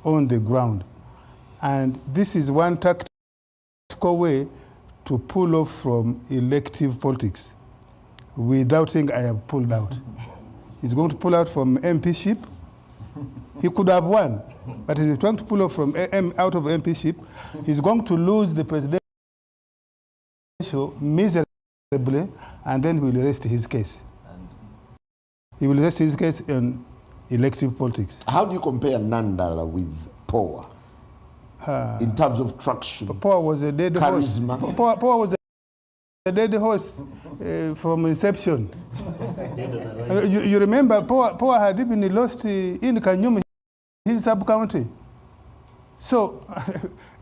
on the ground. And this is one tactical way to pull off from elective politics without saying I have pulled out. He's going to pull out from MPship. He could have won, but he's trying to pull off from out of MPship. He's going to lose the presidential miserably, and then he will rest his case. He will rest his case in elective politics. How do you compare Nandala with Power in terms of traction? Power was a dead horse. Power was a dead horse from inception. You remember, Power had even lost in Kanyum, his sub-county. So,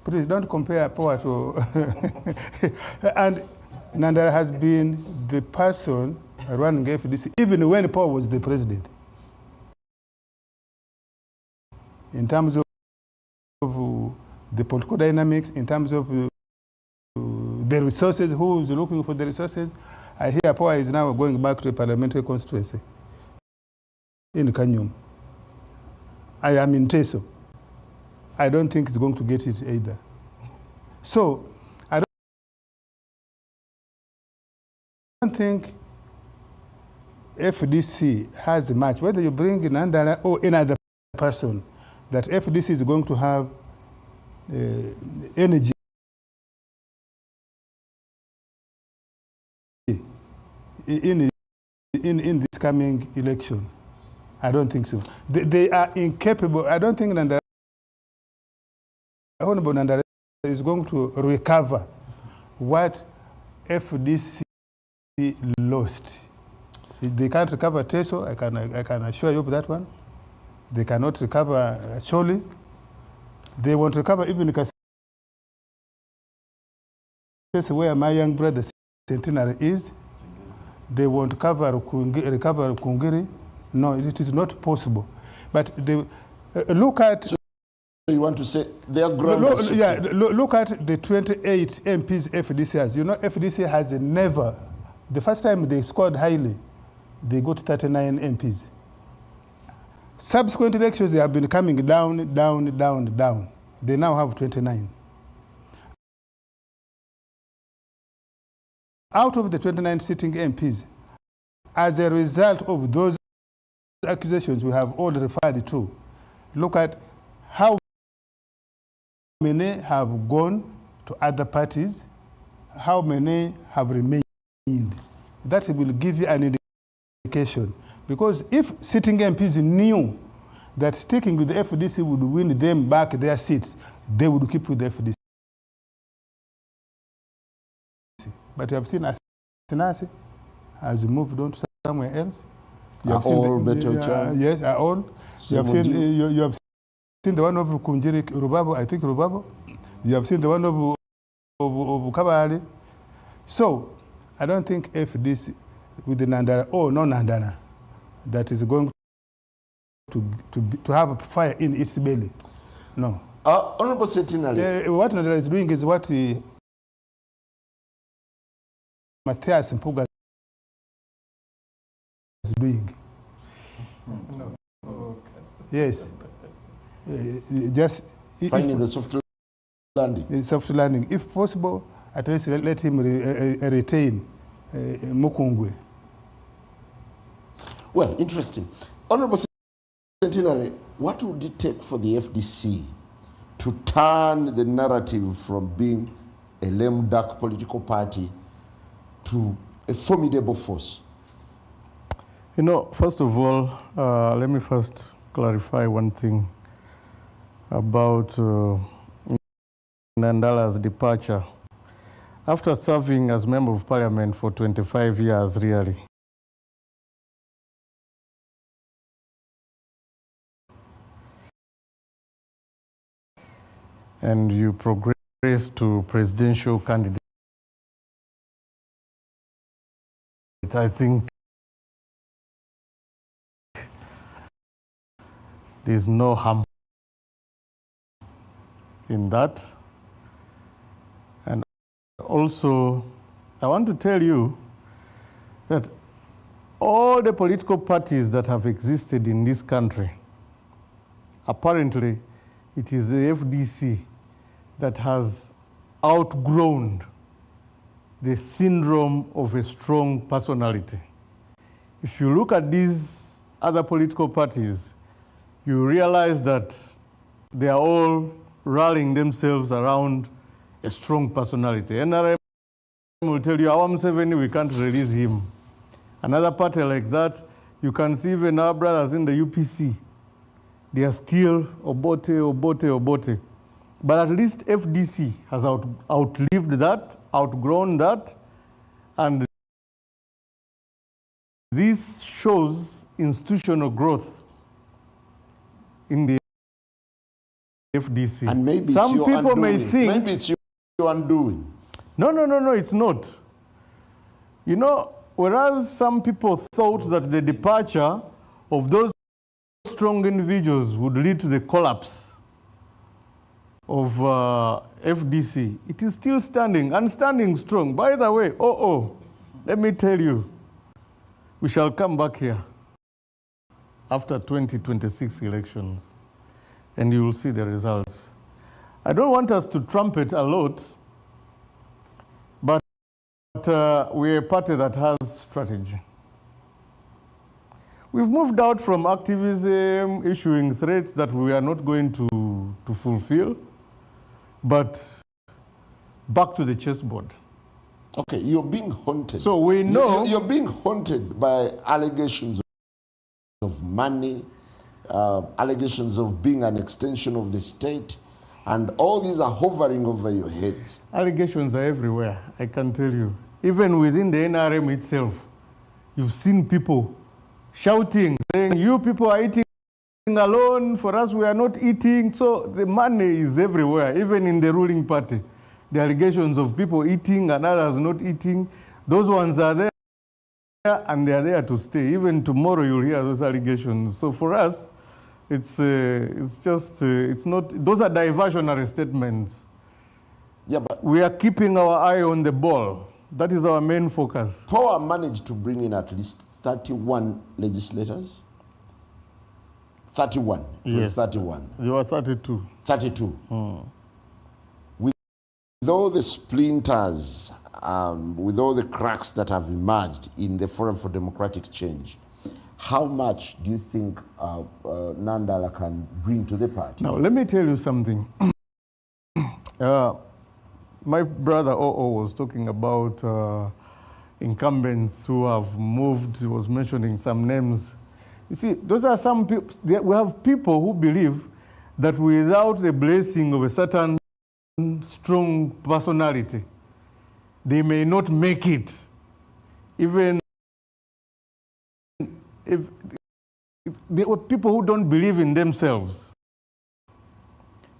please don't compare Power to... And Nandala has been the person running FDC, even when Power was the president. In terms of the political dynamics, in terms of the resources, who is looking for the resources, I hear Power is now going back to a parliamentary constituency in Kanyum. I am in Teso. I don't think he's going to get it either. So, I don't think FDC has much, whether you bring in Nandala or another person, that FDC is going to have energy in this coming election. I don't think so. They are incapable. I don't think Nandala is going to recover what FDC lost. They can't recover Teso, I can assure you of that one. They cannot recover Choli. They won't recover even Kasese, where my young brother Centenary is. They won't recover Kungiri. No, it is not possible. But they look at... So you want to say they are ground? Look at the 28 MPs FDC has. You know, FDC has never... The first time they scored highly, they got 39 MPs. Subsequent elections, they have been coming down, down, down, down. They now have 29. Out of the 29 sitting MPs, as a result of those accusations we have all referred to, look at how many have gone to other parties, how many have remained. That will give you an indication. Because if sitting MPs knew that sticking with the FDC would win them back their seats, they would keep with the FDC. But you have seen Asinasi has moved on to somewhere else. You have seen yes, all. You have seen the one of Kunjiri Rubabo, I think Rubabo. You have seen the one of Kabali. So, I don't think FDC with the Nandala or no Nandala that is going to have a fire in its belly. No. Honorable Centenary. What Nandala is doing is what Matthias Mpuga is doing. No. Yes. Just finding the soft landing. Soft landing. If possible, at least let him retain Mukungwe. Well, interesting. Honorable Centenary, what would it take for the FDC to turn the narrative from being a lame duck political party to a formidable force? You know, first of all, let me first clarify one thing about Nandala's departure. After serving as Member of Parliament for 25 years, really, and you progress to presidential candidate, I think there's no harm in that. And also, I want to tell you that all the political parties that have existed in this country, apparently, it is the FDC that has outgrown the syndrome of a strong personality. If you look at these other political parties, you realize that they are all rallying themselves around a strong personality. NRM will tell you, our Museveni, we can't release him. Another party like that, you can see even our brothers in the UPC. They are still Obote. But at least FDC has outlived that, outgrown that, and this shows institutional growth in the FDC. And maybe some it's your people undoing. may think, maybe it's your undoing. No, it's not. You know, whereas some people thought that the departure of those strong individuals would lead to the collapse of FDC, it is still standing, and standing strong. By the way, let me tell you, we shall come back here after 2026 elections, and you will see the results. I don't want us to trumpet a lot, but we're a party that has strategy. We've moved out from activism, issuing threats that we are not going to fulfill, but back to the chessboard. Okay, you're being haunted. So we know you're being haunted by allegations of money, allegations of being an extension of the state, and all these are hovering over your heads. Allegations are everywhere, I can tell you. Even within the NRM itself, you've seen people shouting, saying, you people are eating alone, for us we are not eating. So the money is everywhere, even in the ruling party. The allegations of people eating and others not eating, those ones are there and they are there to stay. Even tomorrow you'll hear those allegations. So for us, it's not, those are diversionary statements. Yeah, but we are keeping our eye on the ball. That is our main focus. Power managed to bring in at least 31 legislators. 31. Yes. 31. There were 32. 32. With all the splinters, with all the cracks that have emerged in the Forum for Democratic Change, how much do you think Nandala can bring to the party? Now, let me tell you something. My brother O.O. was talking about incumbents who have moved. He was mentioning some names. You see, those are some people. We have people who believe that without the blessing of a certain strong personality, they may not make it. Even if they are people who don't believe in themselves,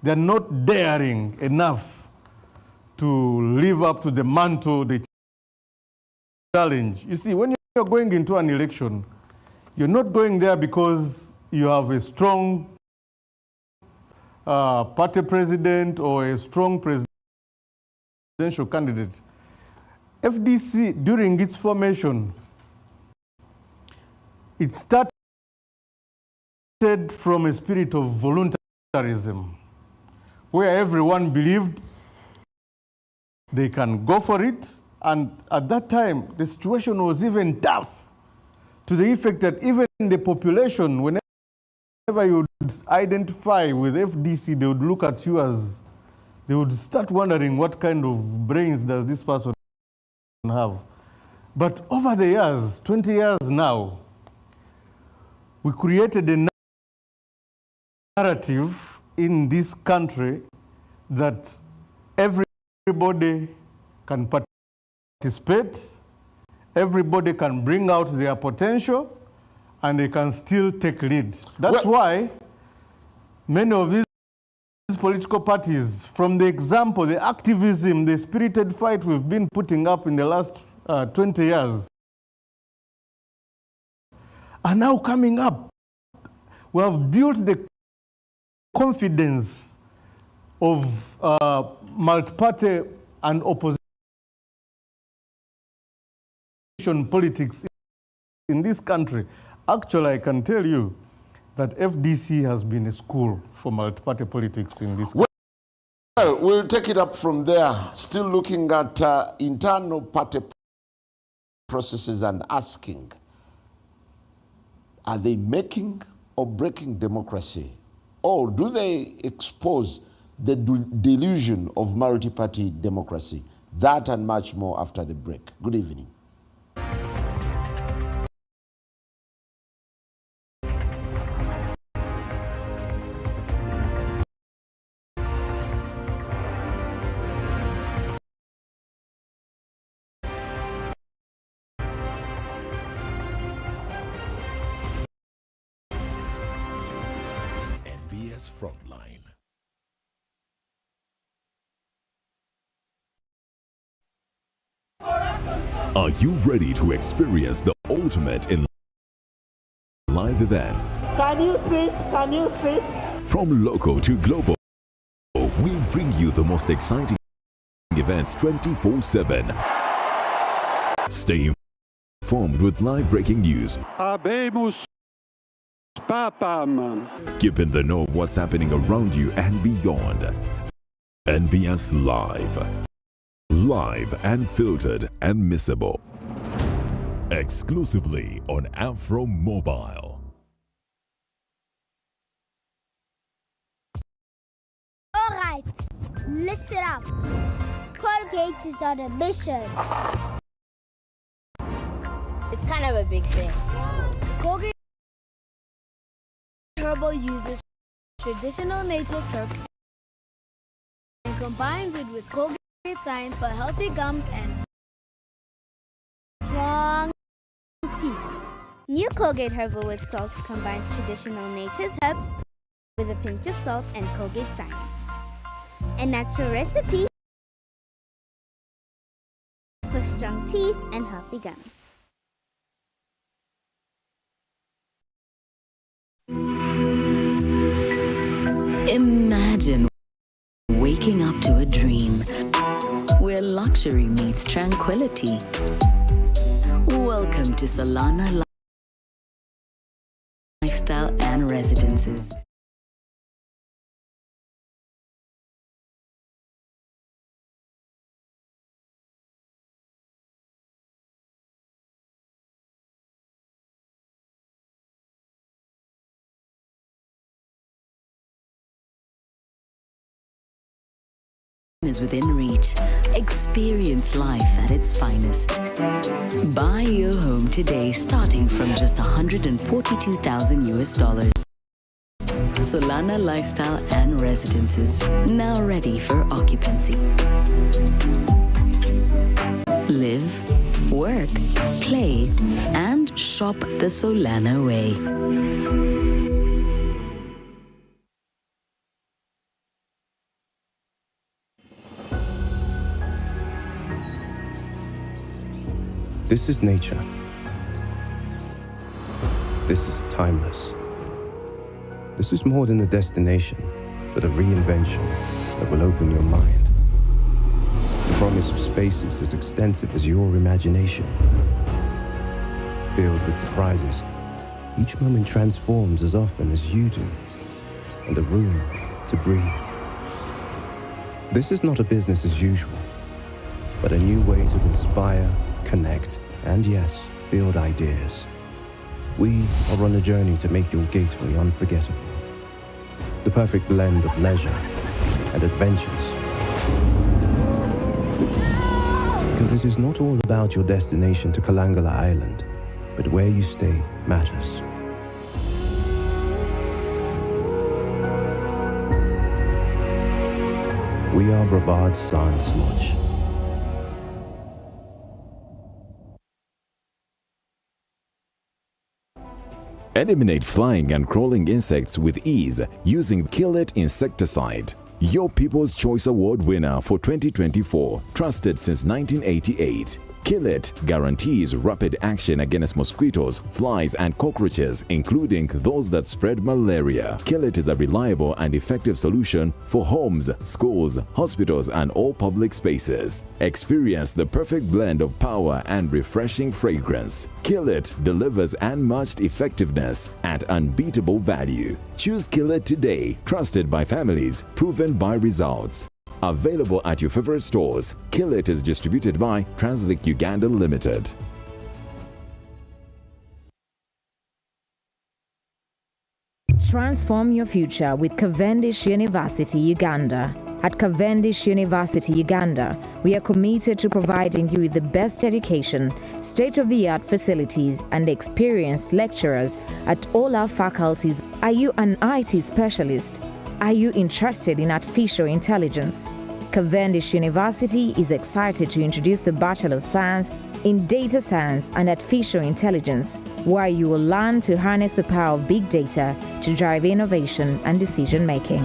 they're not daring enough to live up to the mantle, the challenge. You see, when you're going into an election, you're not going there because you have a strong party president or a strong presidential candidate. FDC, during its formation, it started from a spirit of voluntarism, where everyone believed they can go for it. And at that time, the situation was even tough, to the effect that even the population, whenever you would identify with FDC, they would look at you as, they would start wondering what kind of brains does this person have. But over the years, 20 years now, we created a narrative in this country that everybody can participate, everybody can bring out their potential, and they can still take lead. That's why many of these political parties, from the example, the activism, the spirited fight we've been putting up in the last 20 years, are now coming up. We have built the confidence of multi-party and opposition politics in this country. Actually, I can tell you, that FDC has been a school for multi-party politics in this country. Well, we'll take it up from there, still looking at internal party processes and asking, are they making or breaking democracy? Or do they expose the delusion of multi-party democracy? That and much more after the break. Good evening. NBS Frontline. Are you ready to experience the ultimate in live events? Can you switch? Can you switch? From local to global, we bring you the most exciting events 24/7. Stay informed with live breaking news. Habemus Papam. Keep in the know of what's happening around you and beyond. NBS Live. Live and filtered and missable. Exclusively on Afro Mobile. Alright, listen up. Colgate is on a mission. It's kind of a big thing. Colgate Herbal uses traditional nature's herbs and combines it with Colgate Science for healthy gums and strong teeth. New Colgate Herbal with Salt combines traditional nature's herbs with a pinch of salt and Colgate Science. A natural recipe for strong teeth and healthy gums. Imagine waking up to a dream where luxury meets tranquility. Welcome to Solana Lifestyle and Residences. Is within reach. Experience life at its finest. Buy your home today starting from just $142,000 US. Solana Lifestyle and Residences, now ready for occupancy. Live, work, play, and shop the Solana way. This is nature. This is timeless. This is more than a destination, but a reinvention that will open your mind. The promise of spaces as extensive as your imagination. Filled with surprises, each moment transforms as often as you do, and a room to breathe. This is not a business as usual, but a new way to inspire, connect, and yes, build ideas. We are on a journey to make your gateway unforgettable. The perfect blend of leisure and adventures. Because it is not all about your destination to Kalangala Island, but where you stay matters. We are Brevard Sans Lodge. Eliminate flying and crawling insects with ease using Kill It insecticide. Your People's Choice Award winner for 2024, trusted since 1988. 𝚜𝚞𝚋𝚜𝚌 guarantees rapid action against mosquitoes, flies, and cockroaches, including those that spread malaria. 𝚜𝚞𝚋 is a reliable and effective solution for homes, schools, hospitals, and all public spaces. Experience the perfect blend of power and refreshing fragrance. 𝚜𝚞𝚋 delivers unmatched effectiveness at unbeatable value. Choose 𝚜𝚞𝚋 today, trusted by families, proven by results. Available at your favorite stores. 𝚜𝚞𝚋 is distributed by Translink Uganda Limited. Transform your future with Cavendish University Uganda. At Cavendish University Uganda, we are committed to providing you with the best education, state-of-the-art facilities, and experienced lecturers at all our faculties. Are you an IT specialist? Are you interested in artificial intelligence? Cavendish University is excited to introduce the Bachelor of Science in Data Science and Artificial Intelligence, where you will learn to harness the power of big data to drive innovation and decision-making.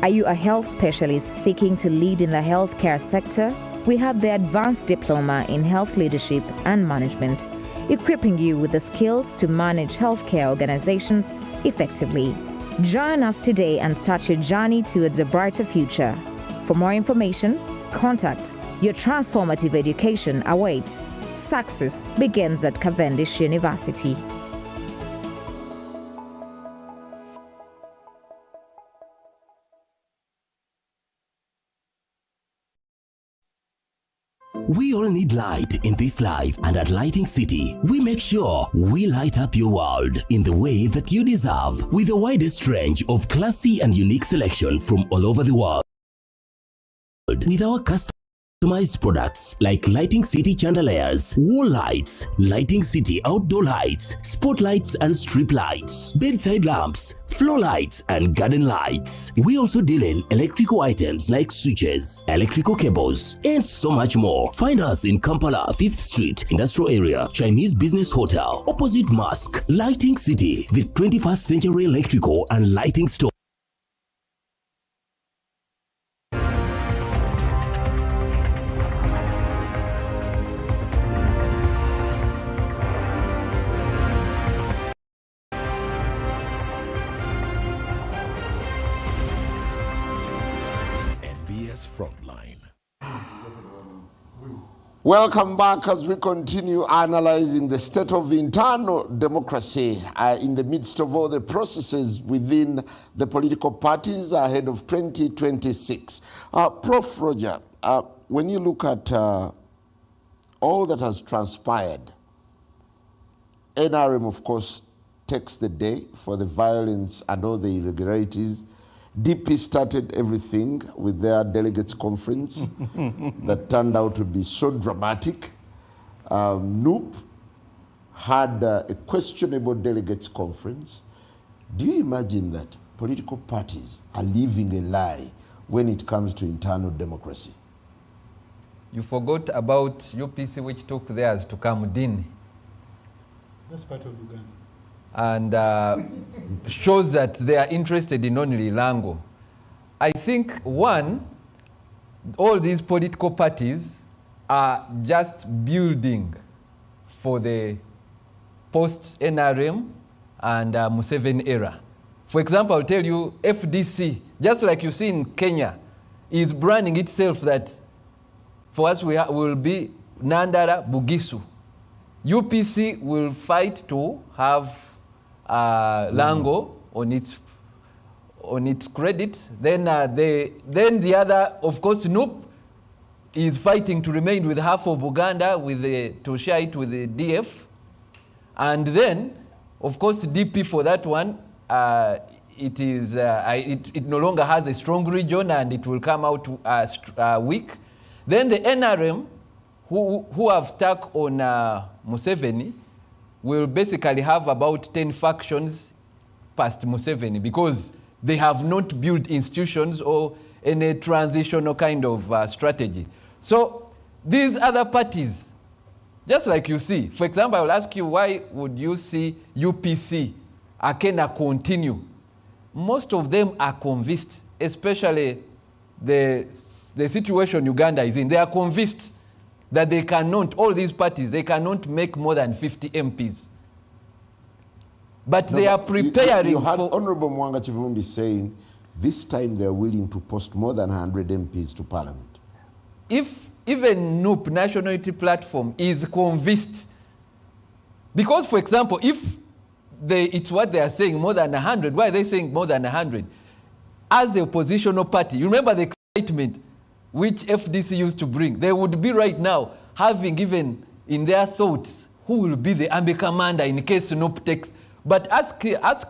Are you a health specialist seeking to lead in the healthcare sector? We have the Advanced Diploma in Health Leadership and Management, equipping you with the skills to manage healthcare organizations effectively. Join us today and start your journey towards a brighter future. For more information, contact Your Transformative Education awaits. Success begins at Cavendish University. We all need light in this life, and at Lighting City, we make sure we light up your world in the way that you deserve, with the widest range of classy and unique selection from all over the world. With our customized products like Lighting City chandeliers, wall lights, Lighting City outdoor lights, spotlights and strip lights, bedside lamps, floor lights and garden lights. We also deal in electrical items like switches, electrical cables, and so much more. Find us in Kampala, 5th Street, Industrial Area, Chinese Business Hotel, opposite Mosque. Lighting City, the 21st century electrical and lighting store. Frontline. Welcome back as we continue analyzing the state of internal democracy in the midst of all the processes within the political parties ahead of 2026. Prof. Roger, when you look at all that has transpired, NRM, of course, takes the day for the violence and all the irregularities. DP started everything with their delegates conference that turned out to be so dramatic. NUP had a questionable delegates conference. Do you imagine that political parties are living a lie when it comes to internal democracy? You forgot about UPC, which took theirs to Kamudini. That's part of Uganda. And shows that they are interested in only Lango. I think, one, all these political parties are just building for the post-NRM and Museveni era. For example, I'll tell you, FDC, just like you see in Kenya, is branding itself that for us we will be Nandara Bugisu. UPC will fight to have Lango on its credit. Then the other, of course, NUP is fighting to remain with half of Uganda to share it with the DF. And then, of course, DP for that one, it no longer has a strong region and it will come out weak. Then the NRM, who have stuck on Museveni, will basically have about 10 factions past Museveni because they have not built institutions or any transitional kind of strategy. So these other parties, just like you see, for example, I will ask you, why would you see UPC, Akena continue? Most of them are convinced, especially the situation Uganda is in. They are convinced that they cannot, all these parties, they cannot make more than 50 MPs. But they are preparing you had for... Honorable Mwanga Chivumbi saying this time they are willing to post more than 100 MPs to Parliament. If even NUP, National Unity Platform, is convinced, because, for example, if it's what they are saying, more than 100, why are they saying more than 100? As the oppositional party, you remember the excitement which FDC used to bring. They would be right now having even in their thoughts who will be the army commander in case NUP takes. But ask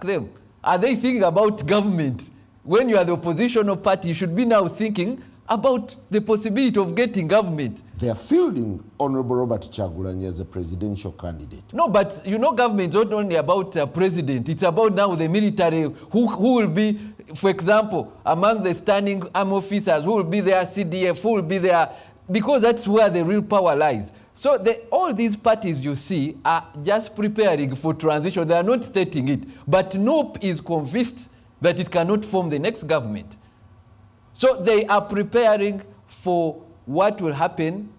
them, are they thinking about government? When you are the oppositional party, you should be now thinking about the possibility of getting government. They are fielding Honorable Robert Kyagulanyi as a presidential candidate. No, but you know, government is not only about president. It's about now the military, who will be, for example, among the standing army officers, who will be their CDF, who will be their, because that's where the real power lies. So all these parties you see are just preparing for transition. They are not stating it. But NUP is convinced that it cannot form the next government. So they are preparing for what will happen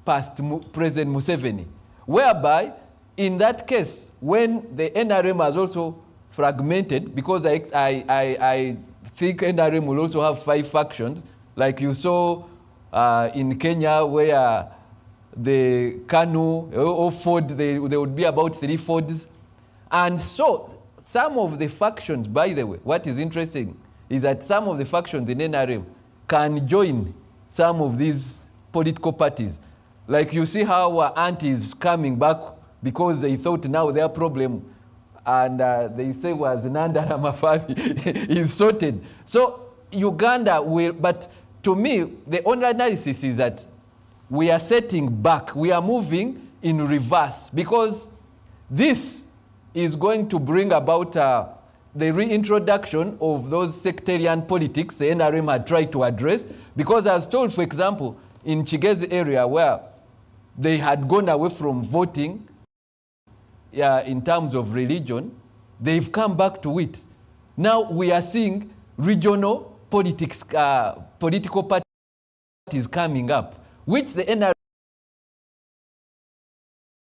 past President Museveni, whereby in that case, when the NRM has also fragmented, because I think NRM will also have 5 factions, like you saw in Kenya, where the KANU or Ford, there would be about 3 Fords. And so some of the factions, by the way, what is interesting is that some of the factions in NRM can join some of these political parties. Like you see how our aunt is coming back because they thought now their problem, and they say was Nanda Ramaphosa is sorted. So Uganda will, but to me, the only analysis is that we are setting back, we are moving in reverse, because this is going to bring about the reintroduction of those sectarian politics the NRM had tried to address. Because I was told, for example, in Chigezi area where they had gone away from voting in terms of religion, they've come back to it. Now we are seeing regional politics, political parties coming up, which the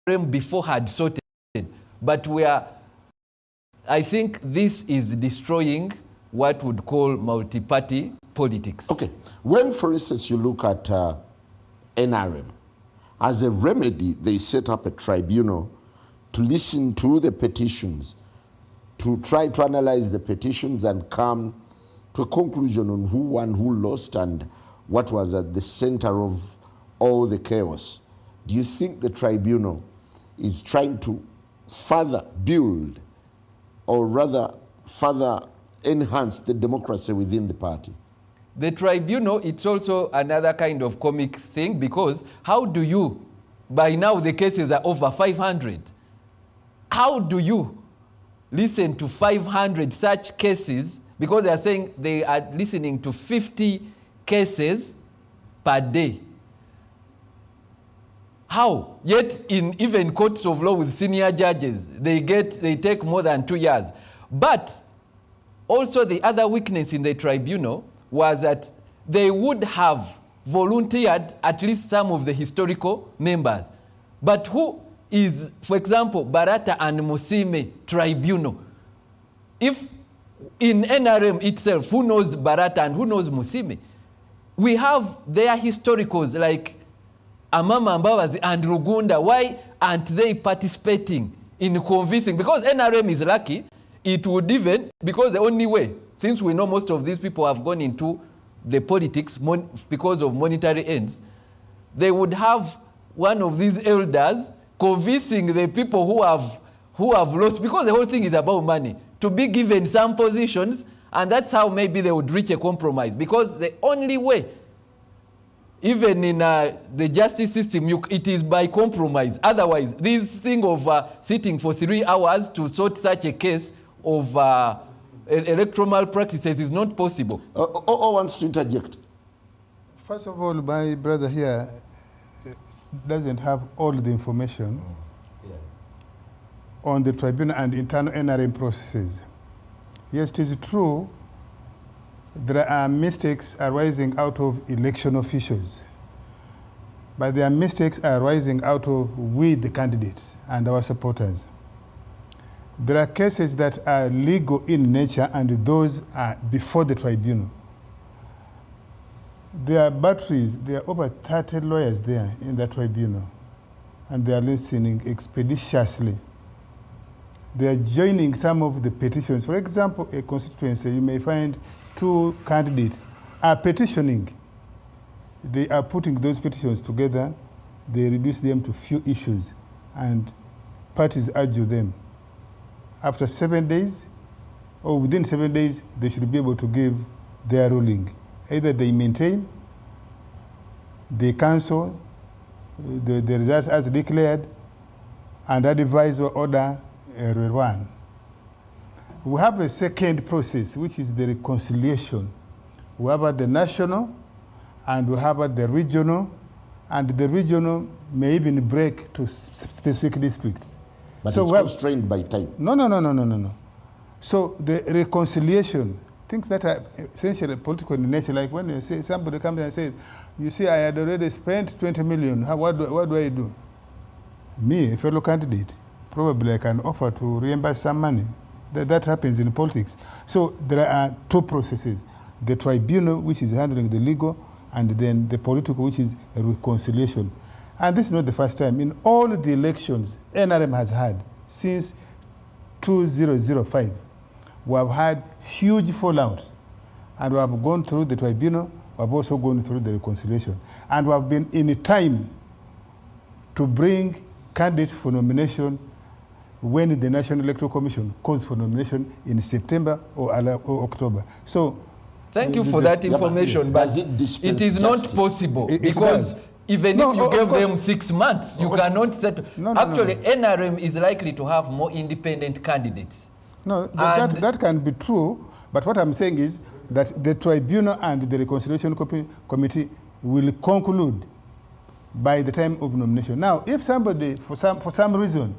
NRM before had sorted. But I think this is destroying what would call multi-party politics. Okay. When, for instance, you look at NRM, as a remedy, they set up a tribunal to listen to the petitions, to try to analyze the petitions and come to a conclusion on who won, who lost, and what was at the center of all the chaos. Do you think the tribunal is trying to further build, or rather further enhance the democracy within the party? The tribunal, it's also another kind of comic thing, because how do you, by now the cases are over 500, how do you listen to 500 such cases, because they are saying they are listening to 50 cases per day? How? Yet in even courts of law with senior judges, they take more than 2 years. But also the other weakness in the tribunal was that they would have volunteered at least some of the historical members. But who is, for example, Barata and Musime tribunal? If in NRM itself, who knows Barata and who knows Musime? We have their historicals like Amama Mbabazi and Rugunda. Why aren't they participating in convincing? Because NRM is lucky, it would even, because the only way, since we know most of these people have gone into the politics because of monetary ends, they would have one of these elders convincing the people who have lost, because the whole thing is about money, to be given some positions, and that's how maybe they would reach a compromise. Because the only way, even in the justice system, it is by compromise. Otherwise, this thing of sitting for 3 hours to sort such a case of electoral practices is not possible. Or wants to interject? First of all, my brother here doesn't have all the information on the tribunal and internal NRM processes. Yes, it is true there are mistakes arising out of election officials. but their mistakes are rising out of we, the candidates, and our supporters. There are cases that are legal in nature, and those are before the tribunal. There are batteries, there are over 30 lawyers there in the tribunal, and they are listening expeditiously. They are joining some of the petitions. For example, a constituency, you may find 2 candidates are petitioning. They are putting those petitions together, they reduce them to few issues, and parties argue them. After 7 days, or within 7 days, they should be able to give their ruling. Either they maintain, they cancel the results as declared, and advise or order a rerun. We have a second process, which is the reconciliation. We have at the national, and we have at the regional, and the regional may even break to specific districts. But so it's constrained by time. No. So the reconciliation, things that are essentially political in nature, like when you say somebody comes and says, you see, I had already spent 20 million, what do I do? Me, a fellow candidate, probably I can offer to reimburse some money. That happens in politics. So there are 2 processes, the tribunal, which is handling the legal, and then the political, which is a reconciliation. And this is not the first time. In all the elections NRM has had since 2005, we have had huge fallouts. And we have gone through the tribunal, we have also gone through the reconciliation. And we have been in a time to bring candidates for nomination when the National Electoral Commission calls for nomination in September or October. So, thank you for that information, but it is not possible because even if you gave them 6 months, you cannot settle. Actually, NRM is likely to have more independent candidates. No, that can be true, but what I'm saying is that the tribunal and the reconciliation committee will conclude by the time of nomination. Now, if somebody, for some reason,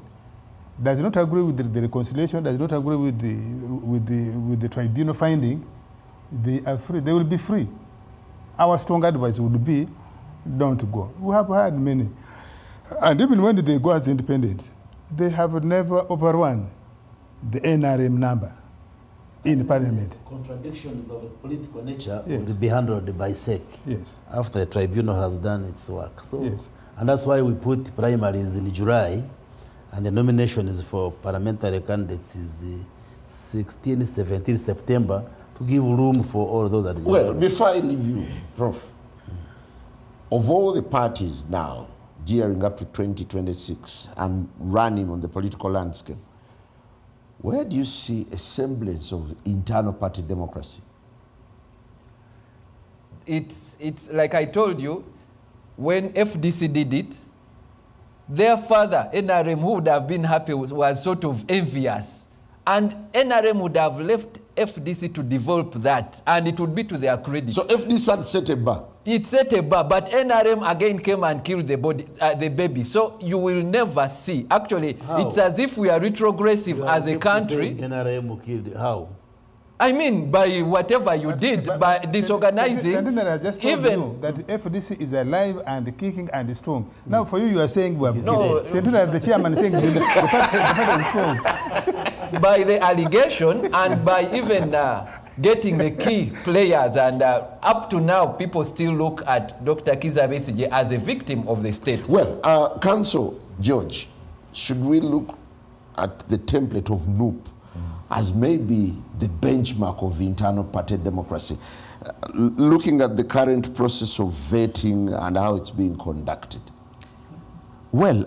does not agree with the reconciliation, does not agree with the tribunal finding, they are free. They will be free. Our strong advice would be, don't go. We have had many. And even when they go as independent, they have never overrun the NRM number in Parliament. Contradictions of a political nature will be handled by SEC after the tribunal has done its work. So, and that's why we put primaries in July, and the nomination is for parliamentary candidates is 16, 17 September, to give room for all those that. Well, before I leave you, Prof, of all the parties now gearing up to 2026 and running on the political landscape, where do you see a semblance of internal party democracy? It's like I told you, when FDC did it, their father, NRM, who would have been happy, was sort of envious. And NRM would have left FDC to develop that, and it would be to their credit. So FDC had set a bar? It set a bar, but NRM again came and killed the baby. So you will never see. Actually, it's as if we are retrogressive as a country. NRM killed, how? I mean, by whatever you did, by disorganizing, even that FDC is alive and kicking and strong. Now, for you, you are saying we have the chairman is saying the party is strong. By the allegation and by even getting the key players, and up to now, people still look at Dr. Kizza Besigye as a victim of the state. Well, Council George, should we look at the template of NUP as maybe the benchmark of internal party democracy, looking at the current process of vetting and how it's being conducted? Well,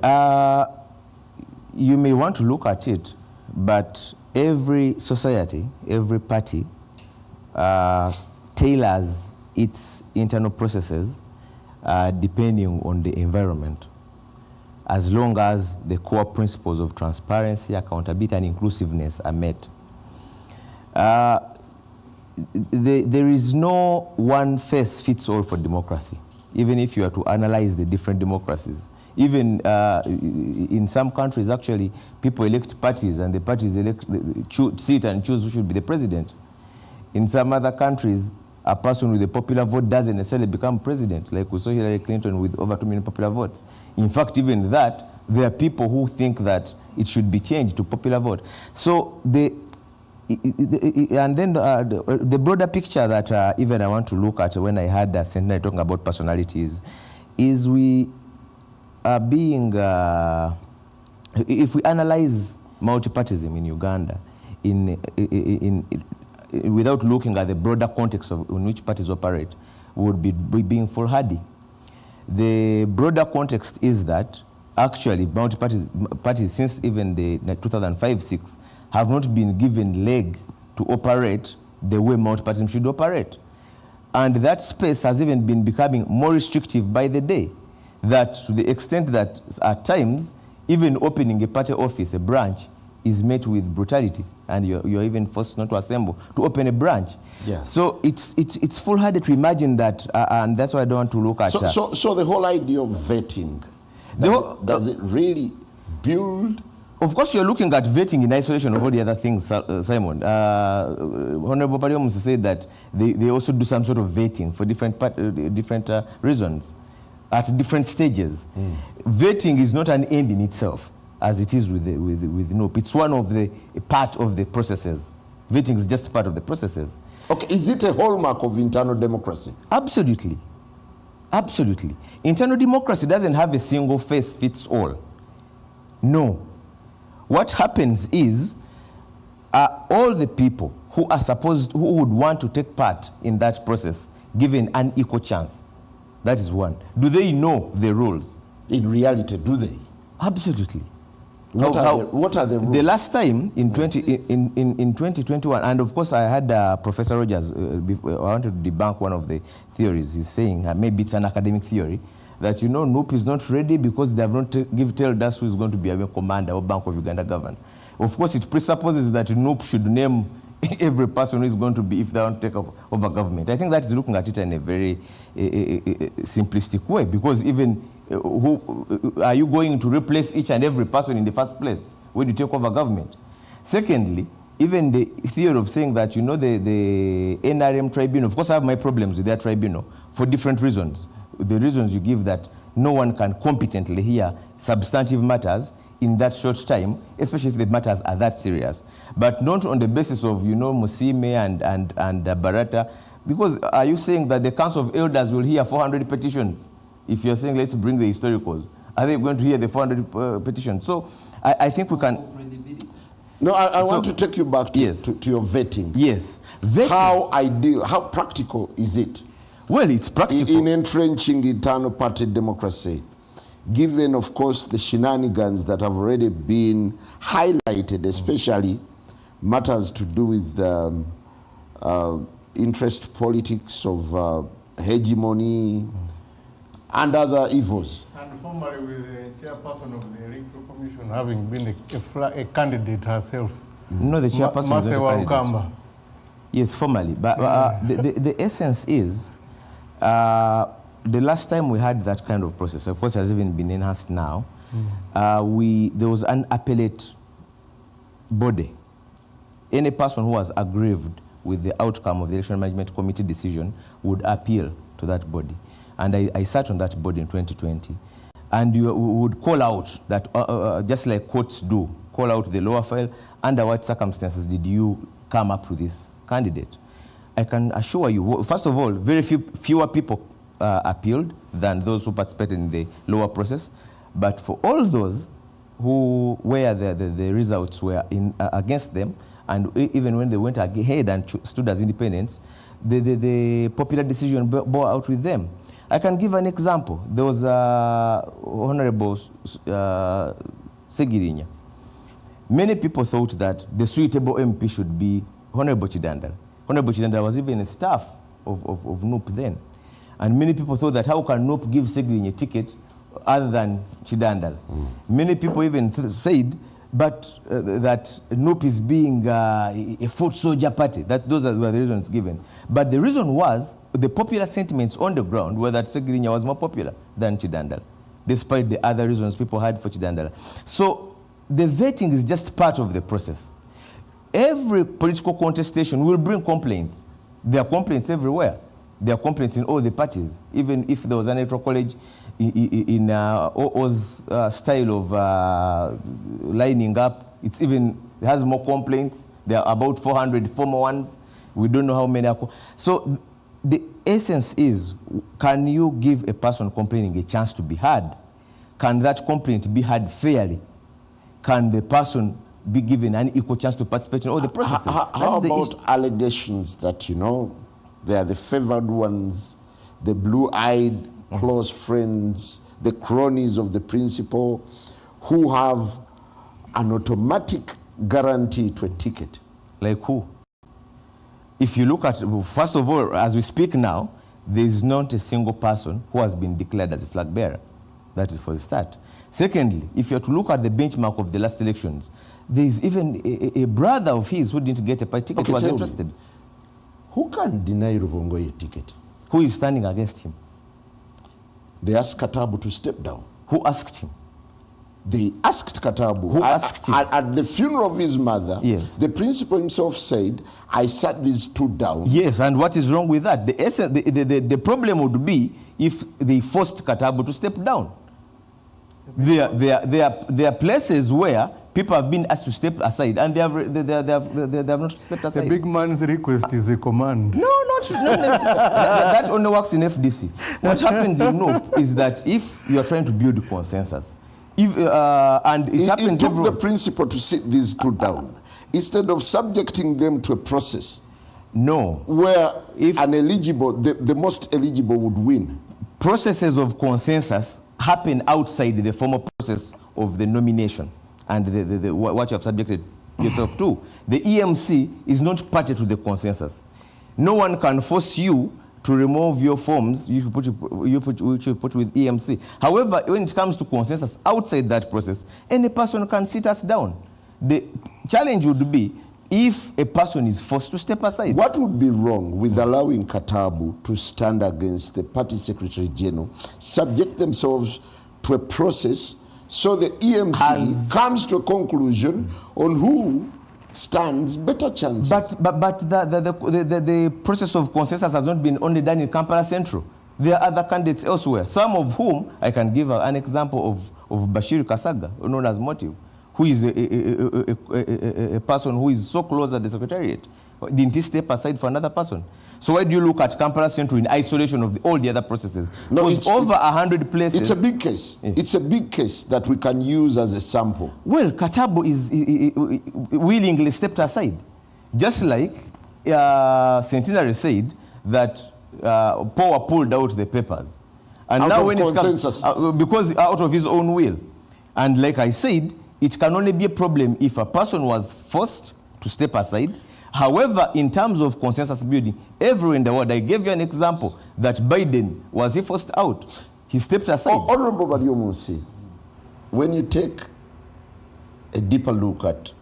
you may want to look at it, but every society, every party tailors its internal processes depending on the environment, as long as the core principles of transparency, accountability, and inclusiveness are met. There is no one face fits all for democracy, even if you are to analyze the different democracies. Even in some countries, actually, people elect parties, and the parties sit and choose who should be the president. In some other countries, a person with a popular vote doesn't necessarily become president, like we saw Hillary Clinton with over 2 million popular votes. In fact, even that, there are people who think that it should be changed to popular vote. So and then the broader picture that even I want to look at when I had a sentence talking about personalities is we are being, if we analyze multipartyism in Uganda without looking at the broader context of in which parties operate, we would be being foolhardy. The broader context is that actually multi-parties since even the 2005-6 have not been given leg to operate the way multi-partyism should operate. And that space has even been becoming more restrictive by the day, that to the extent that at times, even opening a party office, a branch, is met with brutality, and you're even forced not to assemble to open a branch. Yes. So it's foolhardy to imagine that, and that's why I don't want to look at. So the whole idea of vetting, does it really build? Of course, you're looking at vetting in isolation of all the other things, Simon. Honorable Pariom said that they also do some sort of vetting for different reasons at different stages. Vetting is not an end in itself, as it is with NOP. It's one of the part of the processes. Vetting is just part of the processes. Okay, is it a hallmark of internal democracy? Absolutely. Absolutely. Internal democracy doesn't have a single face fits all. No. What happens is all the people who would want to take part in that process given an equal chance. That is one. Do they know the rules? In reality, do they? Absolutely. What are the rules? The last time in 2021, and of course I had Professor Rogers, I wanted to debunk one of the theories. He's saying, maybe it's an academic theory, that NUP is not ready because they have not told us who is going to be a commander or Bank of Uganda governor. Of course, it presupposes that NUP should name every person who is going to be, if they want to take over government. I think that is looking at it in a very simplistic way, because even who are you going to replace each and every person in the first place when you take over government? Secondly, even the theory of saying that, the NRM tribunal, of course I have my problems with that tribunal for different reasons. The reasons you give that no one can competently hear substantive matters in that short time, especially if the matters are that serious. But not on the basis of, Musime and Barata, because are you saying that the Council of Elders will hear 400 petitions? If you're saying let's bring the historicals, are they going to hear the 400 petitions? So I think we can... No, I want to take you back to your vetting. Yes. Vetting. How ideal, how practical is it? Well, it's practical. In entrenching internal party democracy, given, of course, the shenanigans that have already been highlighted, especially matters to do with interest politics of hegemony and other evils. And formerly with the chairperson of the Electoral Commission having been a candidate herself. No, the chairperson is not a candidate. Yes, formally. But the essence is, the last time we had that kind of process, of course it has even been enhanced now, there was an appellate body. Any person who was aggrieved with the outcome of the Election Management Committee decision would appeal to that body. And I sat on that body in 2020. And you would call out that, just like courts do, call out the lower file, under what circumstances did you come up with this candidate? I can assure you, first of all, very fewer people appealed than those who participated in the lower process. But for all those where the results were against them, and even when they went ahead and stood as independents, the popular decision bore out with them. I can give an example. There was Honorable Segirinya. Many people thought that the suitable MP should be Honorable Chidandala. Honorable Chidandala was even a staff of NUP then. And many people thought that how can NUP give Segirinya a ticket other than Chidandala? Many people even said that NUP is being a foot soldier party. Those were the reasons given. But the reason was the popular sentiments on the ground were that Segirinya was more popular than Chidandala, despite the other reasons people had for Chidandala. So the vetting is just part of the process. Every political contestation will bring complaints. There are complaints everywhere. There are complaints in all the parties. Even if there was an electoral college in OO's style of lining up, it has more complaints. There are about 400 former ones. We don't know how many are. So the essence is, can you give a person complaining a chance to be heard? Can that complaint be heard fairly? Can the person be given an equal chance to participate in all the processes? How about allegations that, you know, they are the favored ones, the blue-eyed close friends, the cronies of the principal, who have an automatic guarantee to a ticket? Like who? If you look at, first of all, as we speak now, there is not a single person who has been declared as a flag bearer. That is for the start. Secondly, if you are to look at the benchmark of the last elections, there is even a brother of his who didn't get a ticket, Okay, was interested. Who can deny Rubongo a ticket? Who is standing against him? They asked Katabu to step down. Who asked him? They asked Katabu. Who asked him? At the funeral of his mother, yes, the principal himself said, I sat these two down. Yes, and what is wrong with that? The problem would be if they forced Katabu to step down. There are places where people have been asked to step aside, and they have not stepped aside. The big man's request is a command. No, not necessarily. That only works in FDC. What happens in NOP is that if you are trying to build consensus, and it took the principal to sit these two down instead of subjecting them to a process. No. Where if the most eligible would win. Processes of consensus happen outside the formal process of the nomination and what you have subjected yourself to. The EMC is not party to the consensus. No one can force you to remove your forms you put with EMC. However, when it comes to consensus outside that process, any person can sit us down. The challenge would be if a person is forced to step aside. What would be wrong with allowing Katabu to stand against the party secretary general, subject themselves to a process so the EMC comes to a conclusion on who stands better chances? But the process of consensus has not been only done in Kampala Central. There are other candidates elsewhere, some of whom I can give an example of Bashir Kasaga, known as Motive, who is a person who is so close at the secretariat. Didn't he step aside for another person? So why do you look at Kampala Central in isolation of all the other processes? No, it's over 100 places. It's a big case. Yeah. It's a big case that we can use as a sample. Well, Katabu is willingly stepped aside. Just like Centenary said that Power pulled out the papers. And out now of when consensus. It comes, because out of his own will. And like I said, it can only be a problem if a person was forced to step aside. However, in terms of consensus building, everywhere in the world, I gave you an example that Biden, was he forced out? He stepped aside. Honorable Bariomunsi, when you take a deeper look at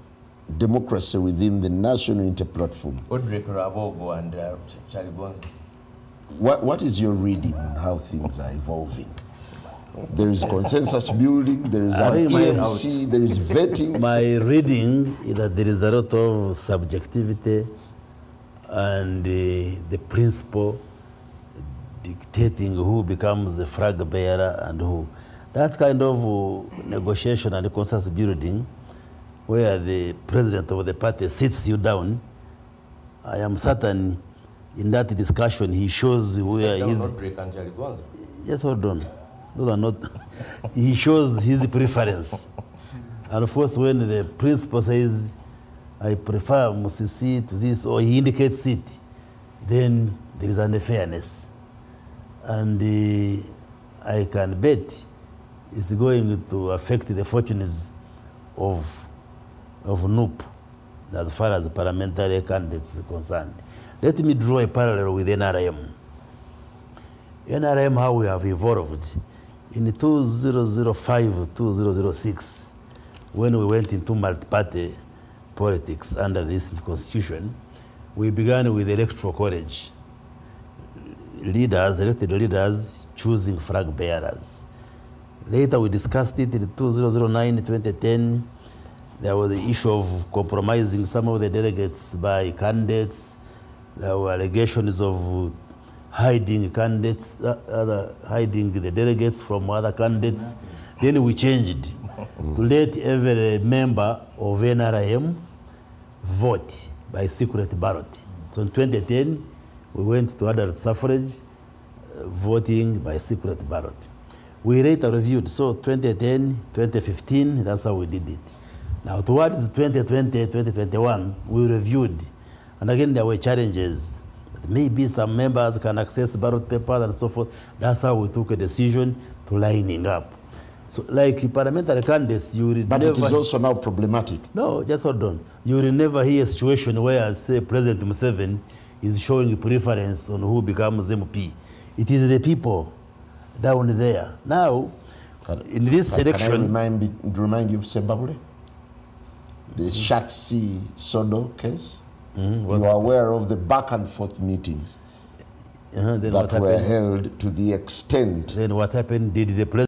democracy within the national inter-platform, what is your reading on how things are evolving? There is consensus building, there is an EMC, there is vetting. My reading is that there is a lot of subjectivity and the principle dictating who becomes the flag bearer and who. That kind of negotiation and consensus building where the president of the party sits you down, I am certain in that discussion he shows where he's... Yes, hold on. Those are not. He shows his preference. And of course, when the principal says, I prefer Musisi to this, or he indicates it, then there is an unfairness. And I can bet it's going to affect the fortunes of NUP as far as parliamentary candidates are concerned. Let me draw a parallel with NRM. NRM, how we have evolved. In 2005, 2006, when we went into multi-party politics under this constitution, we began with electoral college. Elected leaders, choosing flag bearers. Later we discussed it in 2009, 2010. There was the issue of compromising some of the delegates by candidates. There were allegations of hiding candidates, hiding the delegates from other candidates. Then we changed to let every member of NRM vote by secret ballot. So in 2010, we went to adult suffrage, voting by secret ballot. We later reviewed, so 2010, 2015, that's how we did it. Now towards 2020, 2021, we reviewed, and again there were challenges. That maybe some members can access ballot papers and so forth. That's how we took a decision to lining up. So like parliamentary candidates, you will But never, it is also now problematic. No, just hold on. You will never hear a situation where, say, President Museveni is showing preference on who becomes MP. It is the people down there. Now, in this election... Can I remind you of Zimbabwe? The Shatsi Sodo case? You are aware of the back and forth meetings that were held to the extent... Then what happened? Did the president...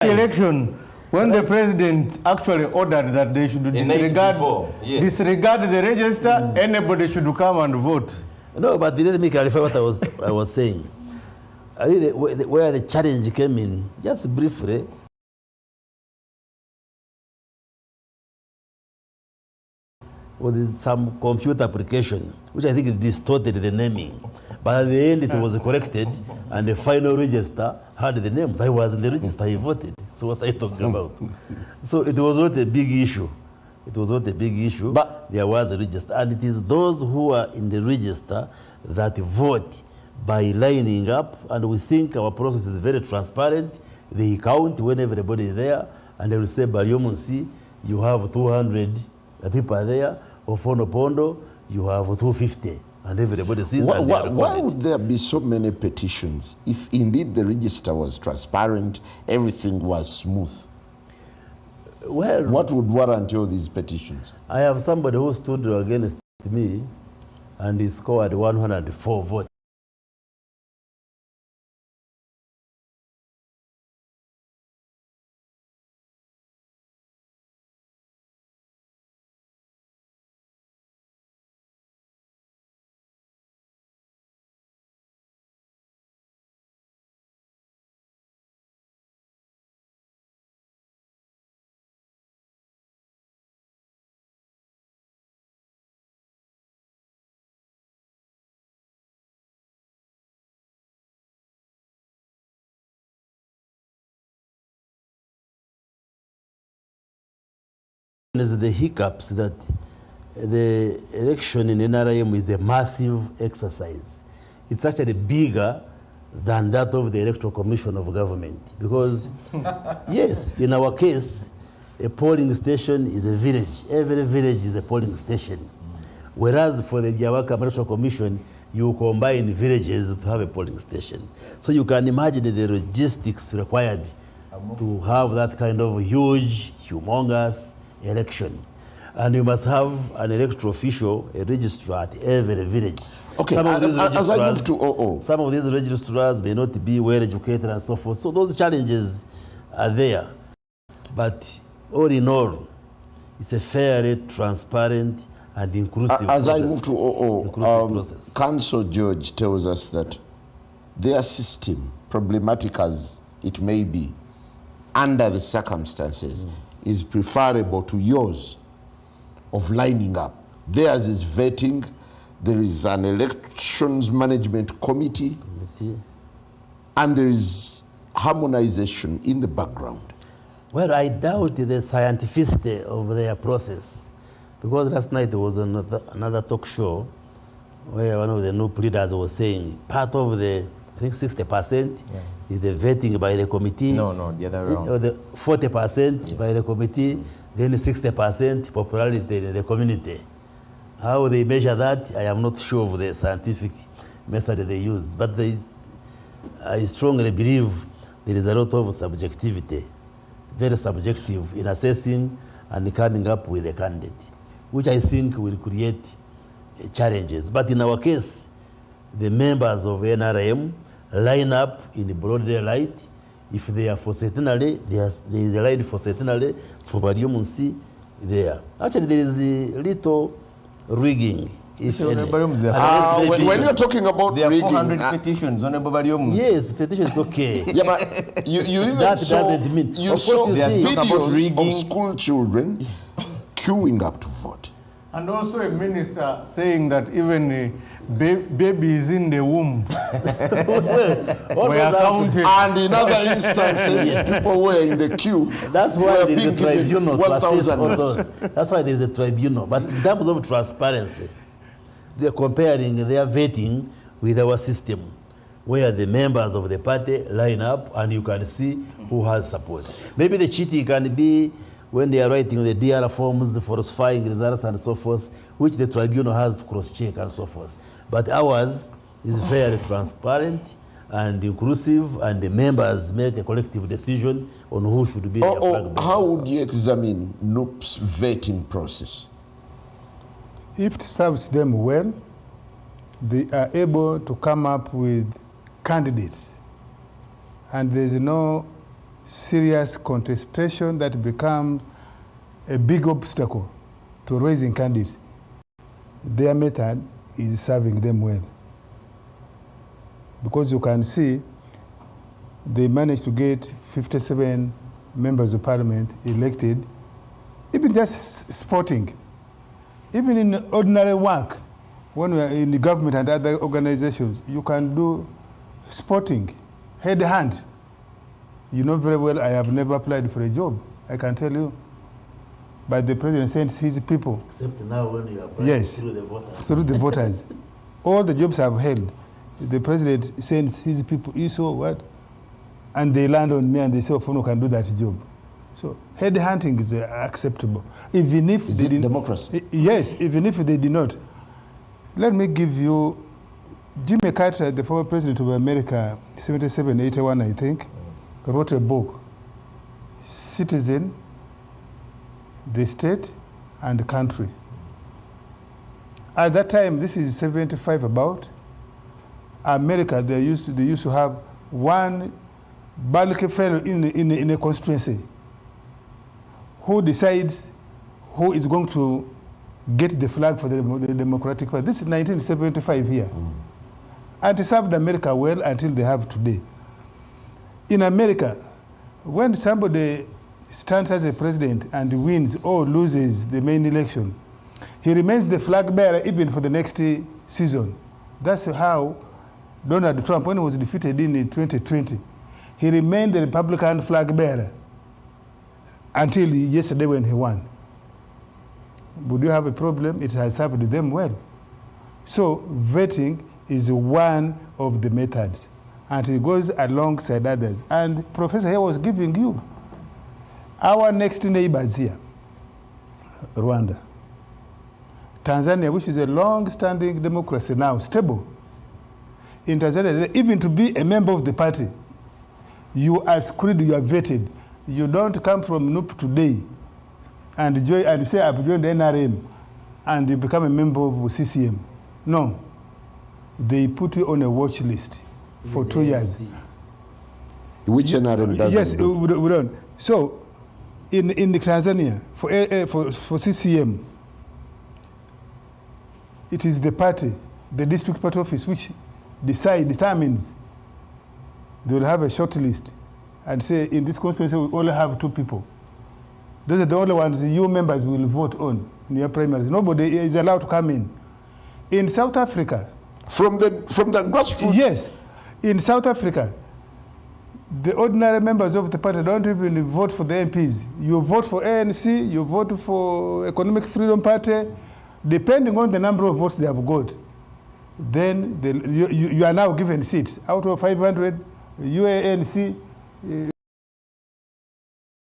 Election, when the president actually ordered that they should disregard the register, anybody should come and vote. No, but let me clarify what I was saying. Where the challenge came in, just briefly, with some computer application, which I think distorted the naming. But at the end, it was corrected, and the final register had the names. I was in the register, I voted. So what are you talking about? So it was not a big issue. It was not a big issue, but there was a register. And it is those who are in the register that vote by lining up, and we think our process is very transparent. They count when everybody is there, and they will say, Baliomunsi, you have 200 people there, or Fonopondo, you have 250. And everybody sees why would there be so many petitions if indeed the register was transparent, everything was smooth? Well, what would warrant all these petitions? I have somebody who stood against me and he scored 104 votes. Is the hiccups that the election in NRM is a massive exercise. It's actually bigger than that of the Electoral Commission of Government. Because, yes, in our case, a polling station is a village. Every village is a polling station. Whereas for the Jawaka Electoral Commission, you combine villages to have a polling station. So you can imagine the logistics required to have that kind of huge, humongous election. And you must have an electoral official, a registrar at every village. Okay, as I move to OO. Some of these registrars may not be well educated and so forth. So those challenges are there. But all in all, it's a fairly transparent and inclusive as process. I move to OO, Council George tells us that their system, problematic as it may be, under the circumstances, is preferable to yours of lining up. Theirs is vetting. There is an elections management committee, and there is harmonization in the background. Well, I doubt the scientificity of their process, Because last night there was another talk show where one of the new leaders was saying part of the, I think 60% is the vetting by the committee. No, the other round. Or the 40% by the committee, then 60% popularity in the community. How they measure that, I am not sure of the scientific method they use, but I strongly believe there is a lot of subjectivity, very subjective in assessing and coming up with a candidate, which I think will create challenges. But in our case, the members of NRM line up in the broad daylight. If they are for centenary, there is a line for centenary, for Barium C there. Actually, there is a little rigging. If when you're talking about there are rigging, 400 petitions on Barium. Yes, petition is okay. Yeah, but you even that saw, doesn't mean. you saw videos of school children queuing up to vote. And also a minister saying that even babies in the womb were counted. And in other instances, people were in the queue. That's why there is a tribunal. 1,000. That's why there is a tribunal. But in terms of transparency, they're comparing their vetting with our system, where the members of the party line up and you can see who has support. Maybe the cheating can be when they are writing the DR forms, falsifying results and so forth, which the tribunal has to cross-check and so forth. But ours is very transparent and inclusive, and the members make a collective decision on who should be their flag bearer. How would you examine NUP's vetting process? If it serves them well, they are able to come up with candidates, and there's no serious contestation that becomes a big obstacle to raising candidates. Their method is serving them well. Because you can see they managed to get 57 members of parliament elected, even just sporting. Even in ordinary work, when we are in the government and other organizations, you can do sporting, head hand. You know very well I have never applied for a job, I can tell you. But the president sends his people. Except now when you apply through the voters. Through the voters. All the jobs I've held, the president sends his people, you saw what? And they land on me and they say, Fono can do that job. So head hunting is acceptable. Even if is they it didn't, democracy? Yes, even if they did not. Let me give you, Jimmy Carter, the former president of America, 77, 81, I think, wrote a book, Citizen, the State, and the Country. At that time, this is 75 about, America, they used to have one bulky fellow in a constituency who decides who is going to get the flag for the Democratic Party. This is 1975 here. And it served America well until they have today. In America, when somebody stands as a president and wins or loses the main election, he remains the flag bearer even for the next season. That's how Donald Trump, when he was defeated in 2020, he remained the Republican flag bearer until yesterday when he won. Would you have a problem? It has served them well. So vetting is one of the methods, and it goes alongside others. And Professor here was giving you our next neighbors here, Rwanda, Tanzania, which is a long-standing democracy now, stable. In Tanzania, even to be a member of the party, you are screened, you are vetted. You don't come from NUP today and say, I've joined the NRM, and you become a member of CCM. No. They put you on a watch list for 2 years. Which NRM doesn't? Yes, we don't. So, in the Tanzania, for CCM, it is the party, the district party office, which determines. They will have a short list and say, in this constituency, we only have 2 people. Those are the only ones you members will vote on in your primaries. Nobody is allowed to come in. In South Africa, from the grassroots? Yes. In South Africa, The ordinary members of the party don't even vote for the MPs. You vote for ANC, you vote for Economic Freedom Party, depending on the number of votes they have got. Then you are now given seats. Out of 500, UANC,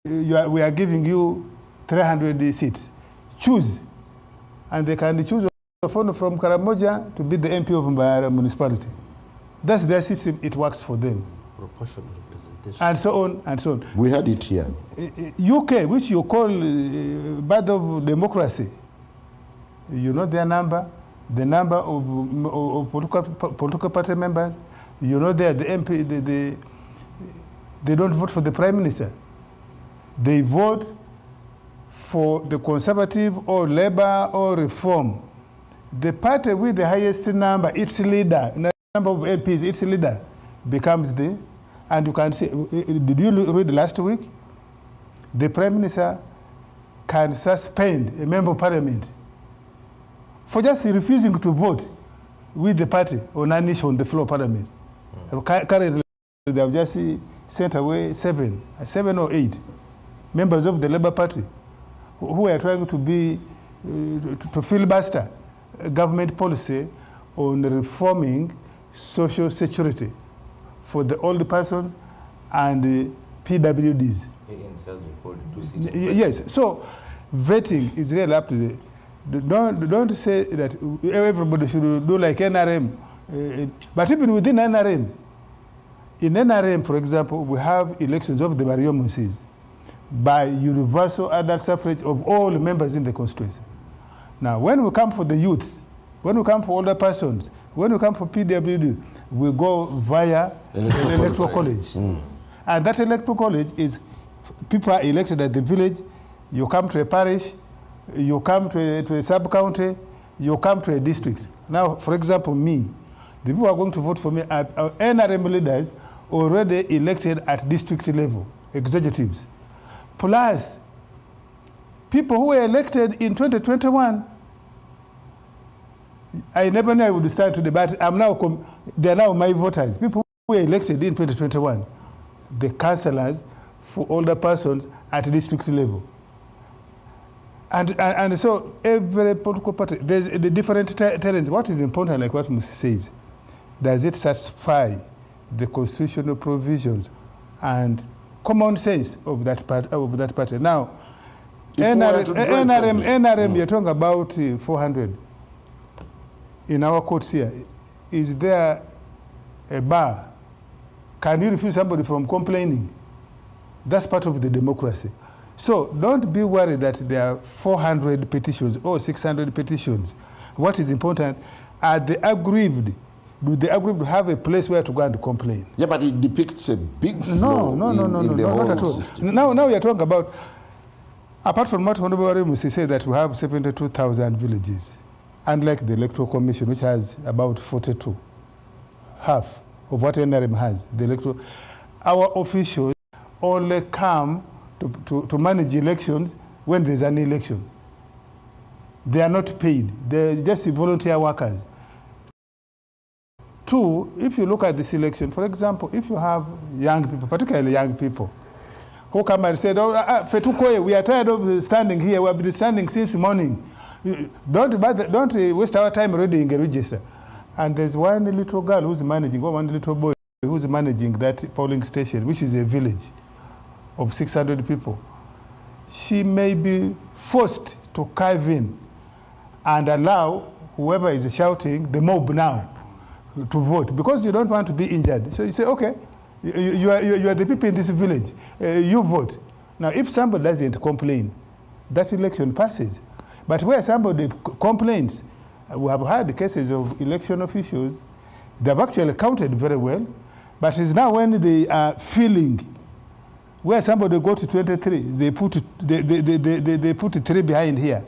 we are giving you 300 seats. Choose. And they can choose from Karamoja to be the MP of Mbara municipality. That's their system. It works for them. Proportional representation. And so on, and so on. We had it here. UK, which you call birth of democracy, you know their number, the number of political party members, you know the MP, they don't vote for the Prime Minister. They vote for the Conservative or Labour or Reform. The party with the highest number, its leader, number of MPs, its leader, becomes the, and you can see, did you read last week? The Prime Minister can suspend a member of Parliament for just refusing to vote with the party on an issue on the floor of Parliament. Currently, they have just sent away seven or eight members of the Labour Party who are trying to be, to filibuster government policy on reforming social security for the old persons and PWDs. Yes, so vetting is really up to the, don't say that everybody should do like NRM, but even within NRM, in NRM, for example, we have elections of the Bariomunsis by universal adult suffrage of all members in the constituency. Now, when we come for the youths, when we come for older persons, when we come for PWD, we go via electoral college. And that electoral college is, people are elected at the village, you come to a parish, you come to a sub-county, you come to a district. Now, for example, me, the people who are going to vote for me are NRM leaders already elected at district level, executives. Plus, people who were elected in 2021, I never knew I would stand today, but they are now my voters. People who were elected in 2021, the councillors for older persons at district level. And so every political party, there's the different talents. What is important, like what Musa says, does it satisfy the constitutional provisions and common sense of that party? Now, NRM, you're talking about 400. In our courts here, is there a bar? Can you refuse somebody from complaining? That's part of the democracy. So don't be worried that there are 400 petitions or 600 petitions. What is important, are the aggrieved, do the aggrieved have a place where to go and complain? Yeah, but it depicts a big flaw in the whole system. Now we are talking about, apart from what Honorable Musi said, that we have 72,000 villages, unlike the Electoral Commission, which has about 42, half of what NRM has. The electoral, our officials only come to manage elections when there's an election. They are not paid. They're just volunteer workers. Two, if you look at this election, for example, if you have young people, particularly young people, who come and say, oh, Fetukoye, we are tired of standing here. We have been standing since morning. Don't waste our time reading a register. And there's one little girl who's managing, or one little boy who's managing that polling station, which is a village of 600 people. She may be forced to cave in and allow whoever is shouting, the mob now, to vote, because you don't want to be injured. So you say, okay, you are the people in this village, you vote. Now, if somebody doesn't complain, that election passes. But where somebody complains, we have had cases of election officials, they have actually counted very well, but it's now when they are feeling, where somebody go to 23, they put 3 behind here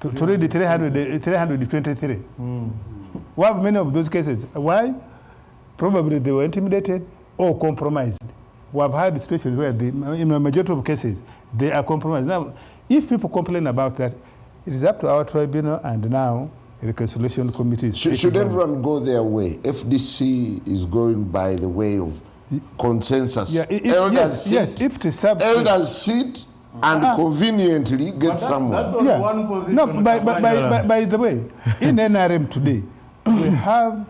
to read the 323. We have many of those cases. Why? Probably they were intimidated or compromised. We have had situations where in a majority of cases, they are compromised. Now, if people complain about that, it is up to our tribunal and now reconciliation committees. Should everyone go their way? FDC is going by the way of consensus. Yeah, elders elders sit and conveniently get someone. That's only one position. No, by the way, in NRM today, we have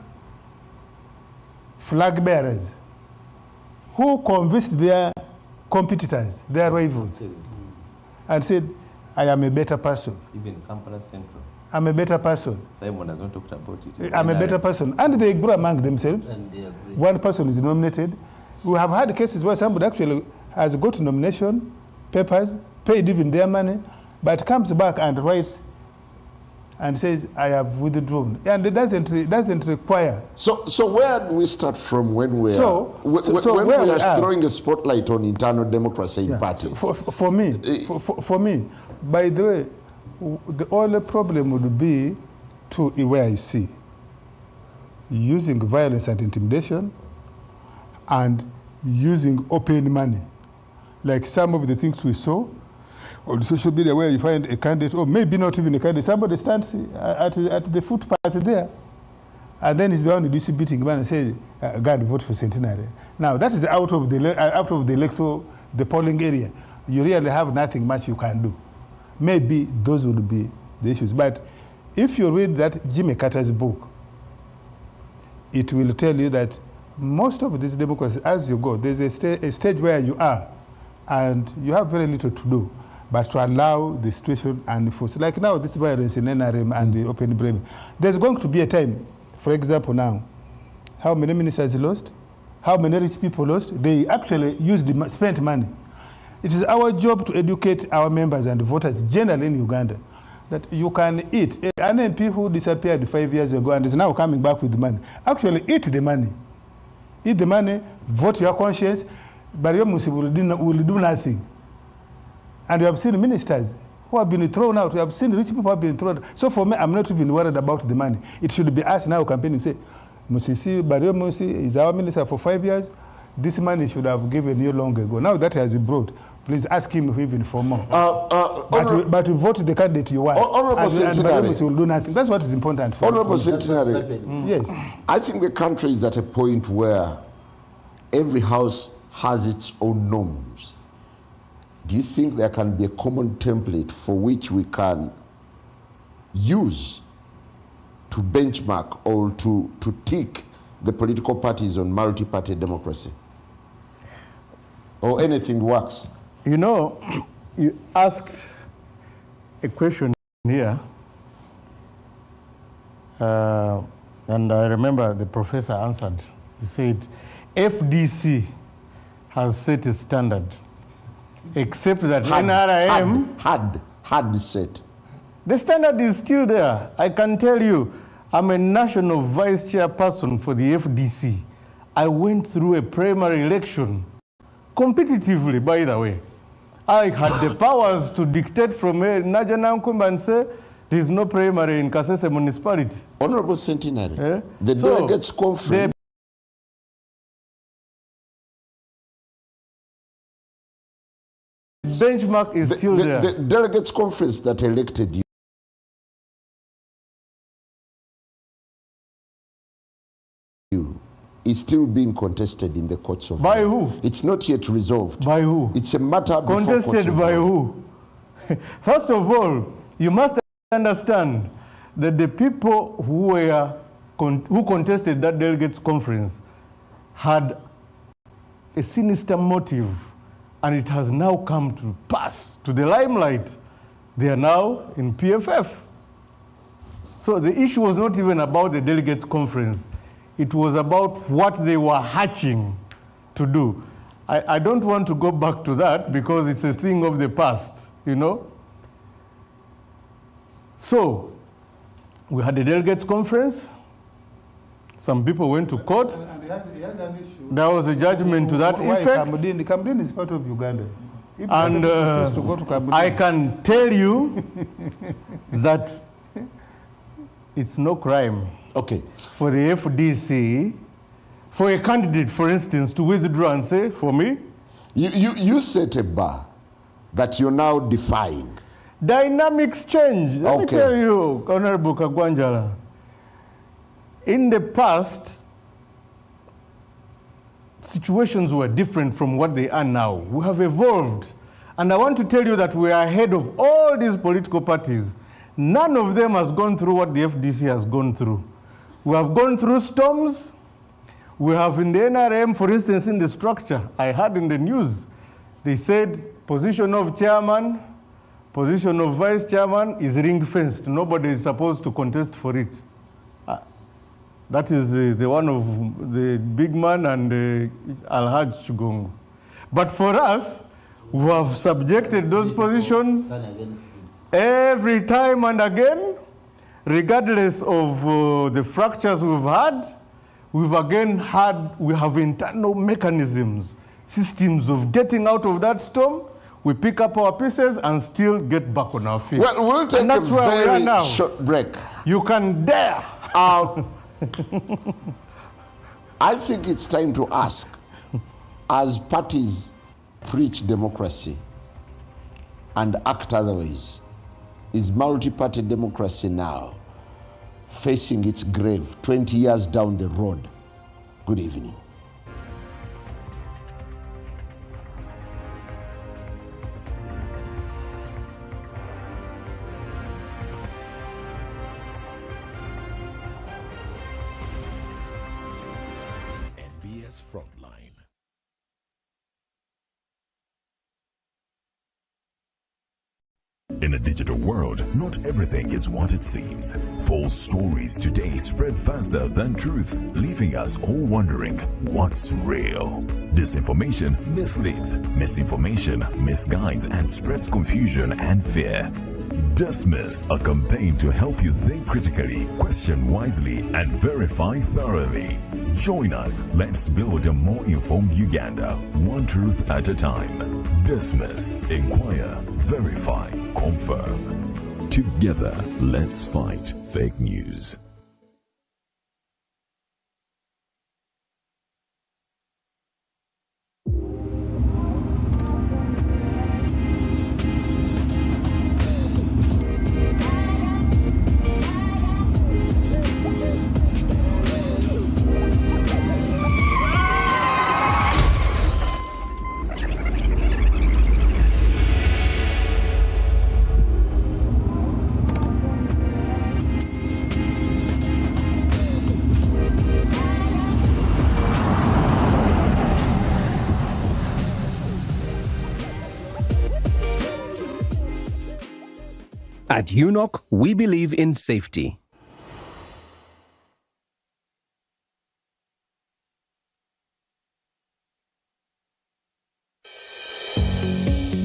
flag bearers who convinced their competitors, their rivals, and said, I am a better person. Even Kampala Central. I'm a better person. Simon has not talked about it. I'm a better person. And they agree among themselves. And they agree. One person is nominated. We have had cases where somebody actually has got nomination papers, paid even their money, but comes back and writes and says, I have withdrawn. And it doesn't require. So where do we start from when we are, when we are throwing a spotlight on internal democracy in parties? For me, by the way, the only problem would be to where I see using violence and intimidation and using open money, like some of the things we saw on social media where you find a candidate, or maybe not even a candidate, somebody stands at the footpath there, and then he's the one who distributing money and says, go and vote for Centenary. Now that is out of the electoral, the polling area. You really have nothing much you can do. Maybe those would be the issues. But if you read that Jimmy Carter's book, it will tell you that most of these democracies, as you go, there's a stage where you are, and you have very little to do, but to allow the situation unfold. Like now, this violence in NRM and the open brain. There's going to be a time, for example now, how many ministers lost, how many rich people lost, they actually spent money. It is our job to educate our members and voters generally in Uganda that you can eat. An MP who disappeared 5 years ago and is now coming back with money, actually eat the money. Eat the money, vote your conscience, but your Musi will do nothing. And you have seen ministers who have been thrown out. You have seen rich people who have been thrown out. So for me, I'm not even worried about the money. It should be us now campaigning, say, Musisi, Barrio Musi is our minister for 5 years. This money should have given you long ago. Now that has been brought. Please ask him even for more. But you vote the candidate you want. Honorable Centenary will do nothing. That's what is important for Honorable Centenary, yes. I think the country is at a point where every house has its own norms. Do you think there can be a common template for which we can use to benchmark or to tick the political parties on multi-party democracy? Or anything works? You know, you asked a question here, and I remember the professor answered. He said, FDC has set a standard, except that NRM had set. The standard is still there. I can tell you, I'm a national vice chairperson for the FDC. I went through a primary election competitively, by the way. I had the powers to dictate from Najana Nkumba and say, there is no primary in Kasese municipality. Honorable Centenary, the delegates conference. The benchmark is still there. The delegates conference that elected you is still being contested in the courts of law. By who? It's not yet resolved. By who? It's a matter before contested by who? First of all, you must understand that the people who contested that delegates conference had a sinister motive, and it has now come to pass to the limelight. They are now in PFF. So the issue was not even about the delegates conference. It was about what they were hatching to do. I don't want to go back to that because it's a thing of the past, you know. So we had a delegates conference. Some people went to court. And he has an issue. There was a judgment to that effect. Kamudin is part of Uganda. And I can tell you that it's no crime. Okay. For the FDC, for a candidate, for instance, to withdraw and say, for me? You set a bar that you're now defying. Dynamics change. Let me tell you, Honorable Kagwanjala. In the past, situations were different from what they are now. We have evolved. And I want to tell you that we are ahead of all these political parties. None of them has gone through what the FDC has gone through. We have gone through storms. We have in the NRM, for instance, in the structure, I heard in the news, they said position of chairman, position of vice chairman is ring-fenced. Nobody is supposed to contest for it. That is the one of the big man and Alhaj Chigongo. But for us, we have subjected those positions every time and again, regardless of the fractures we've had. We have internal mechanisms, systems of getting out of that storm. We pick up our pieces and still get back on our feet. Well, we'll take a very short break. You can dare. I think it's time to ask, as parties preach democracy and act otherwise, is multi-party democracy now facing its grave 20 years down the road? Good evening. NBS Frontline. In a digital world, not everything is what it seems. False stories today spread faster than truth, leaving us all wondering what's real. Disinformation misleads, misinformation misguides and spreads confusion and fear. Dismiss, a campaign to help you think critically, question wisely, and verify thoroughly. Join us. Let's build a more informed Uganda, one truth at a time. Dismiss, inquire, verify, confirm. Together, let's fight fake news. At UNOC, we believe in safety.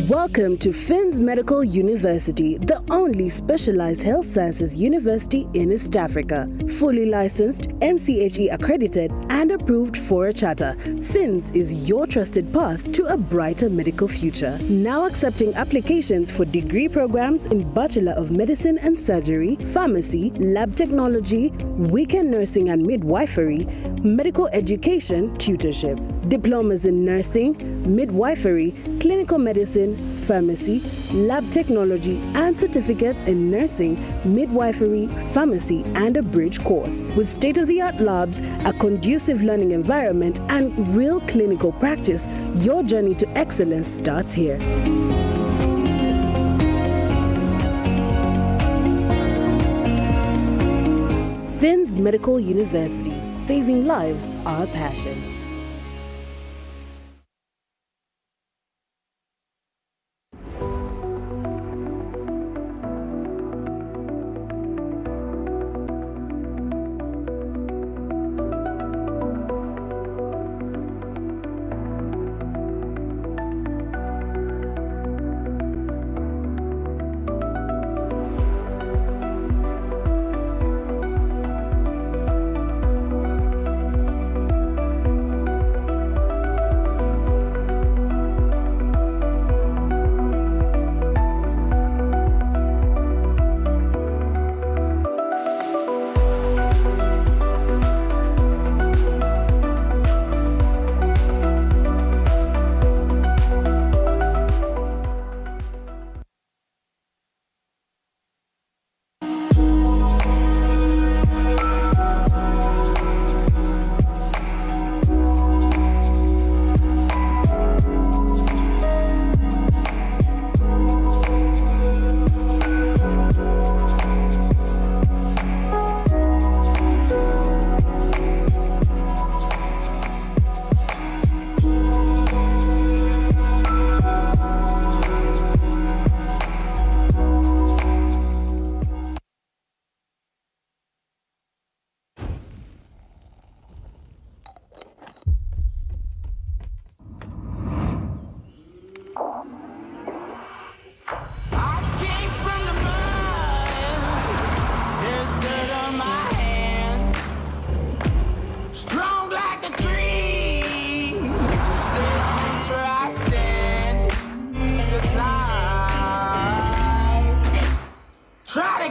Welcome to Finns Medical University, the only specialized health sciences university in East Africa. Fully licensed, NCHE accredited, and approved for a charter, Finns is your trusted path to a brighter medical future. Now accepting applications for degree programs in Bachelor of Medicine and Surgery, Pharmacy, Lab Technology, Weekend Nursing and Midwifery, Medical Education, Tutorship, Diplomas in Nursing, Midwifery, Clinical Medicine, Pharmacy, Lab Technology, and certificates in Nursing, Midwifery, Pharmacy, and a bridge course. With state-of-the-art labs, a conducive learning environment, and real clinical practice, your journey to excellence starts here. Finns Medical University. Saving lives, our passion.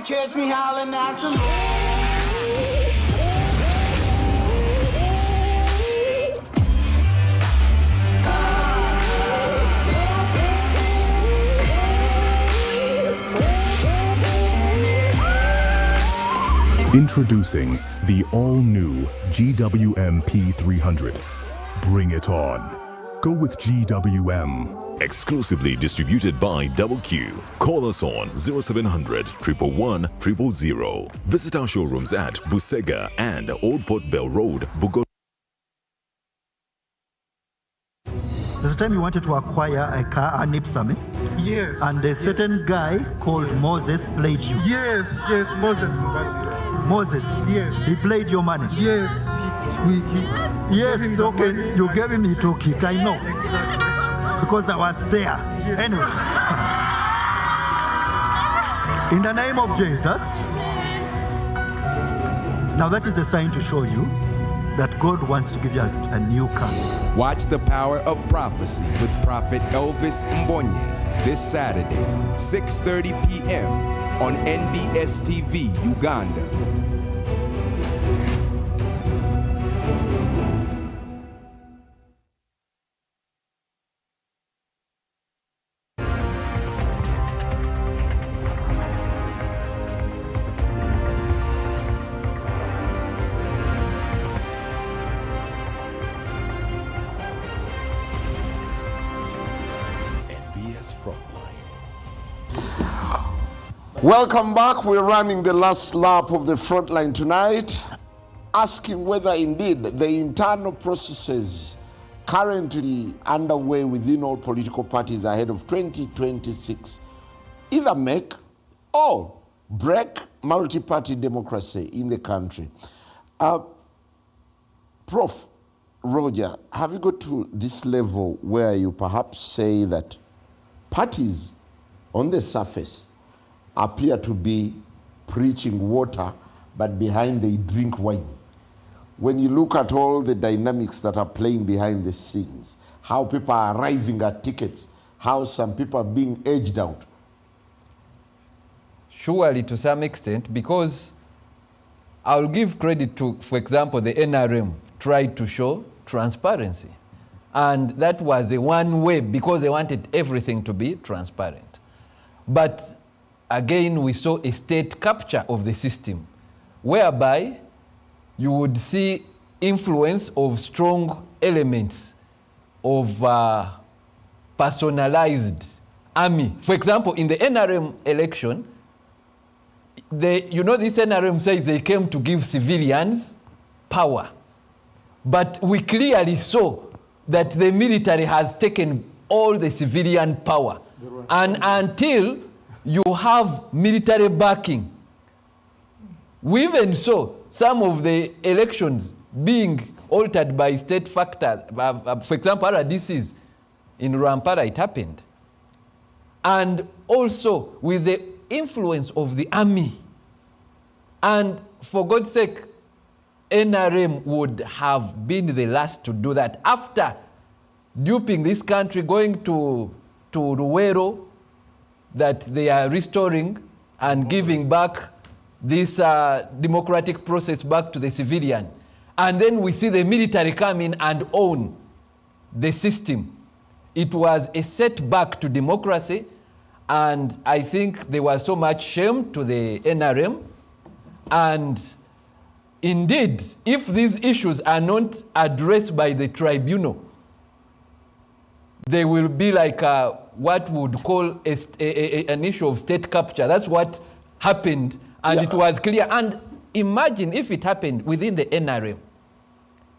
might catch me howling at the moon. Introducing the all-new GWM P300. Bring it on. Go with GWM. Exclusively distributed by Double Q. Call us on 0700 111 000. Visit our showrooms at Busega and Old Port Bell Road, Bugor. There's a time you wanted to acquire a car, an Ipsam. Yes. And a certain guy called Moses played you. Yes, yes, Moses. Moses. Yes. He played your money. Yes. Yes, okay. You gave him, he took it, I know. Exactly. Because I was there. Yes. Anyway. In the name of Jesus. Now that is a sign to show you that God wants to give you a new car. Watch The Power of Prophecy with Prophet Elvis Mbonye this Saturday, 6:30 p.m. on NBS TV, Uganda. Welcome back. We're running the last lap of the Frontline tonight, asking whether indeed the internal processes currently underway within all political parties ahead of 2026 either make or break multi-party democracy in the country. Prof. Roger, have you got to this level where you perhaps say that parties on the surface appear to be preaching water, but behind they drink wine? When you look at all the dynamics that are playing behind the scenes, how people are arriving at tickets, how some people are being edged out. Surely to some extent, because I'll give credit to, for example, the NRM tried to show transparency. And that was a one way because they wanted everything to be transparent. But again, we saw a state capture of the system, whereby you would see influence of strong elements of personalized army. For example, in the NRM election, this NRM says they came to give civilians power. But we clearly saw that the military has taken all the civilian power. And until you have military backing. We even saw some of the elections being altered by state factors. For example, RDCs in Rampara, it happened. And also with the influence of the army. And for God's sake, NRM would have been the last to do that. After duping this country, going to Ruwero, that they are restoring and giving back this democratic process back to the civilian. And then we see the military come in and own the system. It was a setback to democracy, and I think there was so much shame to the NRM. And indeed, if these issues are not addressed by the tribunal, they will be like what we would call an issue of state capture. That's what happened, and it was clear. And imagine if it happened within the NRM.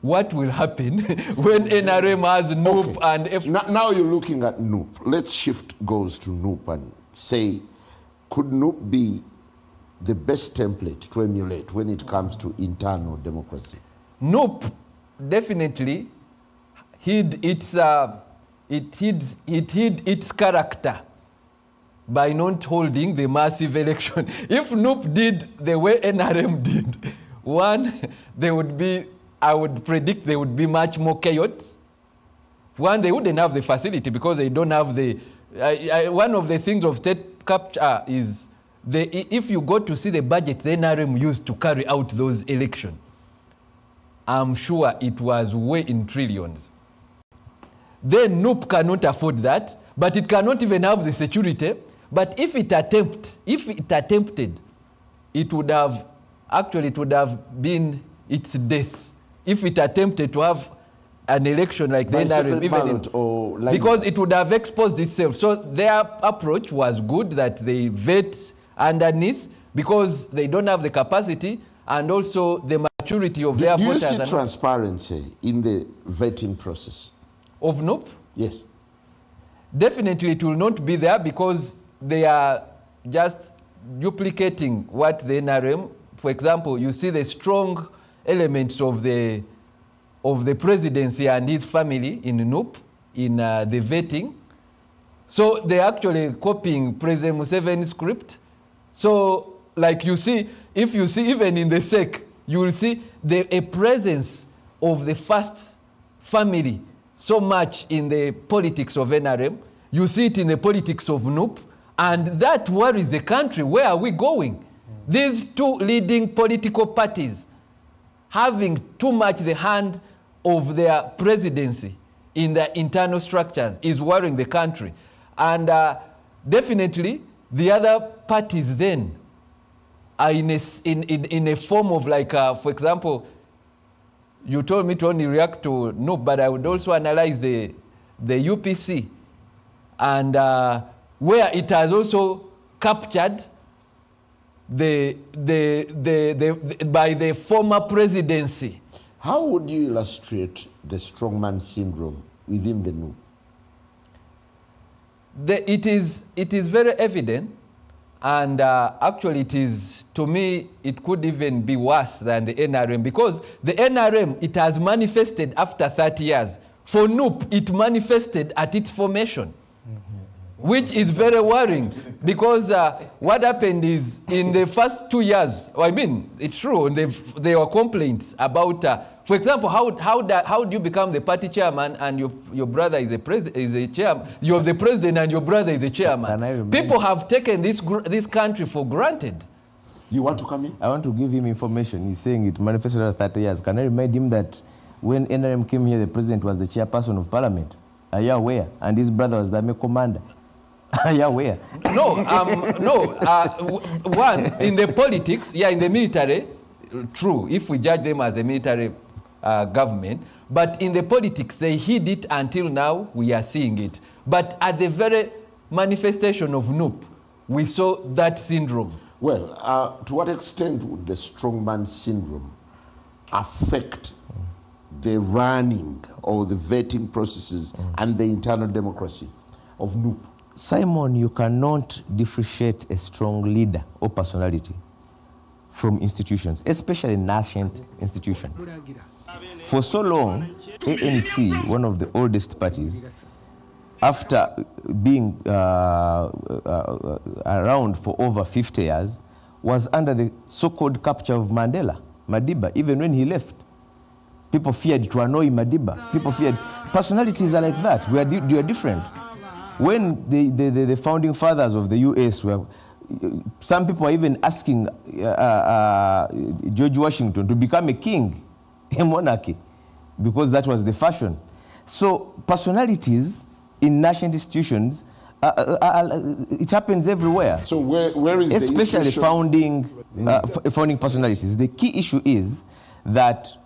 What will happen when NRM has NUP and F? Now you're looking at NUP. Let's shift goals to NUP and say, could NUP be the best template to emulate when it comes to internal democracy? NUP definitely hid its character by not holding the massive election. If NUP did the way NRM did, one, there would be, I would predict there would be much more chaos. One, they wouldn't have the facility because they don't have the, one of the things of state capture is if you go to see the budget the NRM used to carry out those elections, I'm sure it was way in trillions. Then NUP cannot afford that, but it cannot even have the security. But if it attempted, it would have been its death. If it attempted to have an election like the NRM, because it would have exposed itself. So their approach was good, that they vet underneath because they don't have the capacity and also the maturity of their voters. Do you see transparency in the vetting process? Of NUP? Yes. Definitely it will not be there because they are just duplicating what the NRM, for example, you see the strong elements of the presidency and his family in NUP, in the vetting. So they're actually copying President Museveni's script. So like you see, if you see even in the SEC, you will see a presence of the first family so much in the politics of NRM. You see it in the politics of NUP, and that worries the country. Where are we going? These two leading political parties having too much the hand of their presidency in their internal structures is worrying the country. And definitely the other parties then are in a form of like, for example, you told me to only react to NUP, but I would also analyze the UPC, and where it has also captured by the former presidency. How would you illustrate the strongman syndrome within the NUP? It is very evident, and actually it is, to me, it could even be worse than the NRM, because the NRM, it has manifested after 30 years. For NUP, it manifested at its formation, which is very worrying, because what happened is in the first 2 years, I mean, it's true, there were complaints about, for example, how do you become the party chairman and your brother is a chairman? You're the president and your brother is the chairman. People have taken this country for granted. You want to come in? I want to give him information. He's saying it manifested after 30 years. Can I remind him that when NRM came here, the president was the chairperson of parliament? Are you aware? And his brother was the army commander. Are you aware? No, one, in the politics, yeah, in the military, true, if we judge them as a military government, but in the politics, they hid it until now, we are seeing it. But at the very manifestation of NUP, we saw that syndrome. Well, to what extent would the strongman syndrome affect the running or the vetting processes and the internal democracy of NUP? Simon, you cannot differentiate a strong leader or personality from institutions, especially nascent institutions. For so long, ANC, one of the oldest parties, after being around for over 50 years, was under the so-called capture of Madiba, even when he left. People feared to annoy Madiba. People feared. Personalities are like that. We are different. When the founding fathers of the US were, some people are even asking George Washington to become a king, a monarchy, because that was the fashion. So personalities in national institutions, it happens everywhere. So where is especially the founding personalities? The key issue is that to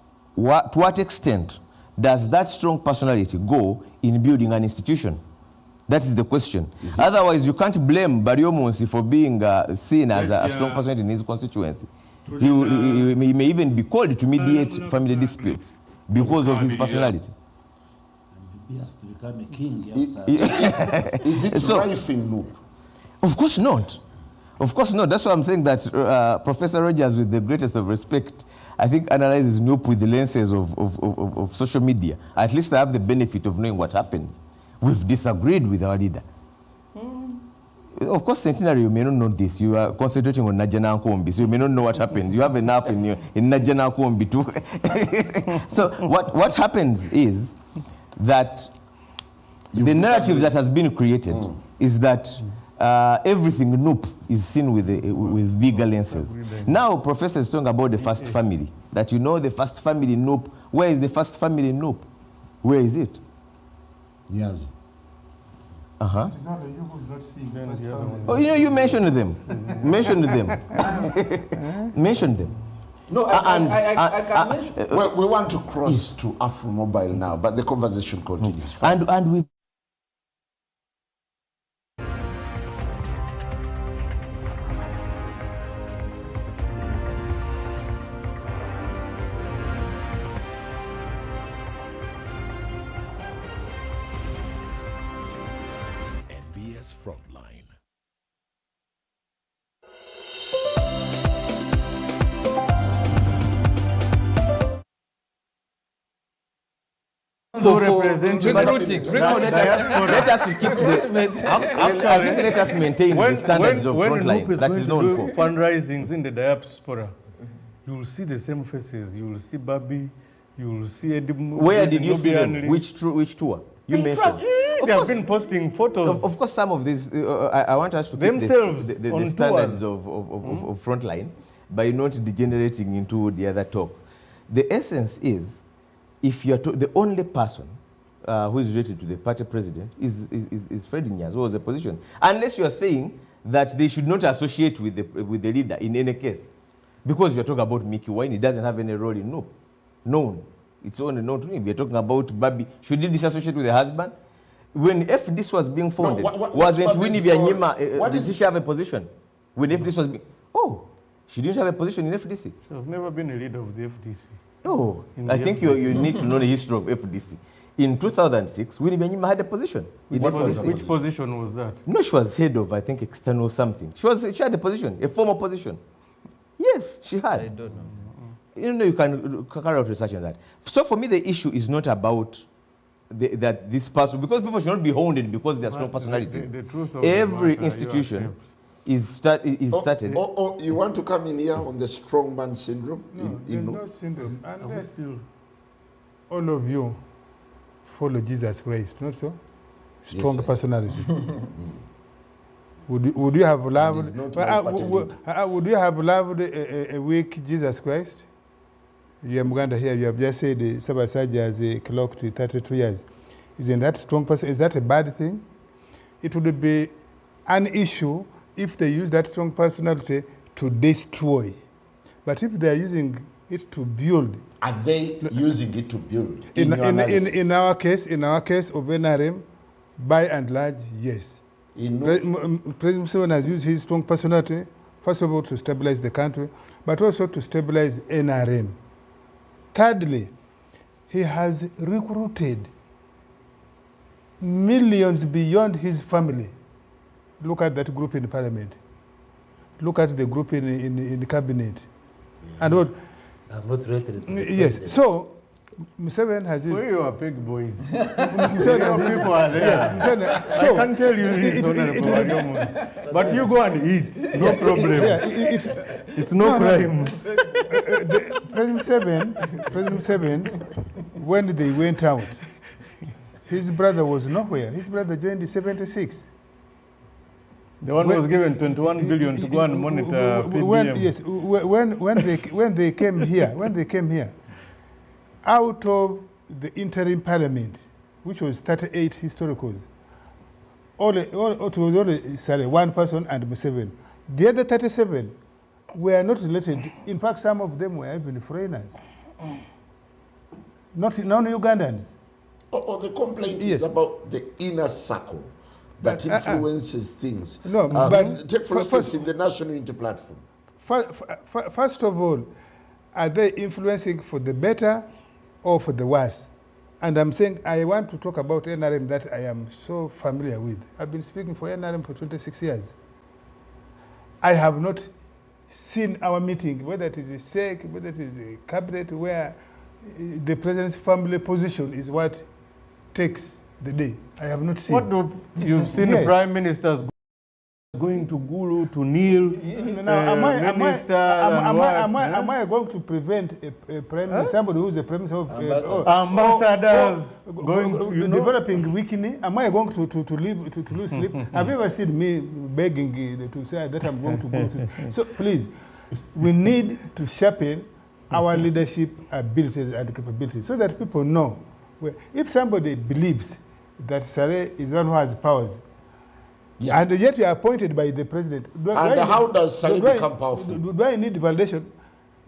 what extent does that strong personality go in building an institution? That is the question. Otherwise, you can't blame Barrio Monsi for being seen as a strong personality in his constituency. He may even be called to mediate family disputes because of his personality. He has to become a king. Is it rife in NUP? Of course not. Of course not. That's why I'm saying that Professor Rogers, with the greatest of respect, I think analyzes NUP with the lenses of social media. At least I have the benefit of knowing what happens. We've disagreed with our leader. Of course, Centenary, you may not know this. You are concentrating on Najana Nkombi, so you may not know what happens. You have enough in Najana Nkombi too. So what happens is that the narrative that has been created is that everything NUP is seen with bigger lenses. Now, Professor is talking about the first family, that you know the first family NUP. Where is the first family NUP? Where is it? Yes. Uh-huh. It is only you who's not seeing the first family. Oh, you know, you mentioned them. Mentioned them. Mentioned them. No, I can mention. Well, we want to cross to Afromobile now, but the conversation continues. And we. NBS Frontline. Let us keep let us maintain the standards of Frontline that is known for. Fundraisings in the diaspora, you will see the same faces. You will see Babi, you will see Eddie. Where did you see them? Which tour? You mentioned. They have been posting photos. Of course, some of these, I want us to keep the standards of Frontline by not degenerating into the other talk. The essence is, if you're the only person who is related to the party president is Fred Nyas, who was the position. Unless you are saying that they should not associate with the leader in any case. Because you're talking about Mickey Wine, he doesn't have any role in NUP. Known. It's only known to him. We're talking about Babi. Should he disassociate with the husband? When FDC was being founded, wasn't Winnie Byanyima, did she have a position? When FDC was being... Oh, she didn't have a position in FDC. She has never been a leader of the FDC. Oh, I think you need to know the history of FDC. In 2006, Winnie Byanyima had a position. Which position was that? No, she was head of, I think, external something. She had a position, a formal position. Yes, she had. I don't know. You know, you can carry out research on that. So for me, the issue is not about that this person, because people should not be hounded because they are strong personalities. The truth of Every the matter, institution is started. You want to come in here on the strongman syndrome? No, there's no syndrome. Unless all of you follow Jesus Christ, not so? Strong personality. Would you have loved? Would you have loved a weak Jesus Christ? You are Muganda here. You have just said Sabasaja has clocked 32 years. Isn't that strong person? Is that a bad thing? It would be an issue if they use that strong personality to destroy. But if they are using it to build, are they using it to build? In our case of NRM, by and large, yes. President Museveni has used his strong personality, first of all, to stabilize the country, but also to stabilize NRM. Thirdly, he has recruited millions beyond his family. Look at that group in parliament. Look at the group in the cabinet. Yeah. And what? I'm not related to the yes. president. So, Museveni has used... Where you are big boys? People are there. Yes, so, I can tell you this, but you go and eat. No problem. Yeah, it's no crime. President Museveni, when they went out, his brother was nowhere. His brother joined in 76. The one was given 21 billion to go and monitor PDM. Yes, when they came here, out of the interim parliament, which was 38 historicals, it was only one person and Museveni. The other 37 were not related. In fact, some of them were even foreigners, not non-Ugandans. The complaint is about the inner circle that influences things. No, but take for instance in the National Unity Platform. First of all, are they influencing for the better or for the worse? And I'm saying I want to talk about NRM that I am so familiar with. I've been speaking for NRM for 26 years. I have not seen our meeting, whether it is a SEC, whether it is a cabinet, where the president's family position is what takes the day. I have not seen. What do you've seen the prime ministers going to Gulu to kneel. Am I going to prevent a prime minister, somebody who's a prime minister of ambassadors going to developing Wikini? Am I going to lose sleep? Have you ever seen me begging to say that I'm going to go to? So please, we need to sharpen our leadership abilities and capabilities so that people know. If somebody believes that Saleh is the one who has powers, and yet you are appointed by the president. How does Saleh become powerful? Do I need validation?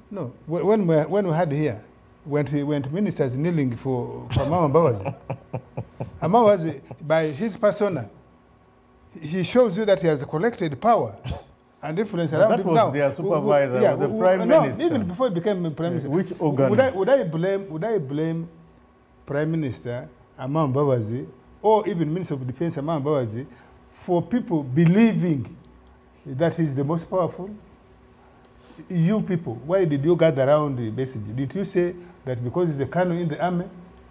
No. When we had here, when ministers kneeling for Mama Mbabazi, Mbabazi, by his persona, he shows you that he has collected power and influence around him now. That was their supervisor, was the prime minister. No, even before he became prime minister. Which organ? Would I blame Prime Minister Mama Mbabazi or even Minister of Defense Mama Mbabazi for people believing that he's the most powerful? You people, why did you gather around the message? Did you say that because he's a colonel in the army?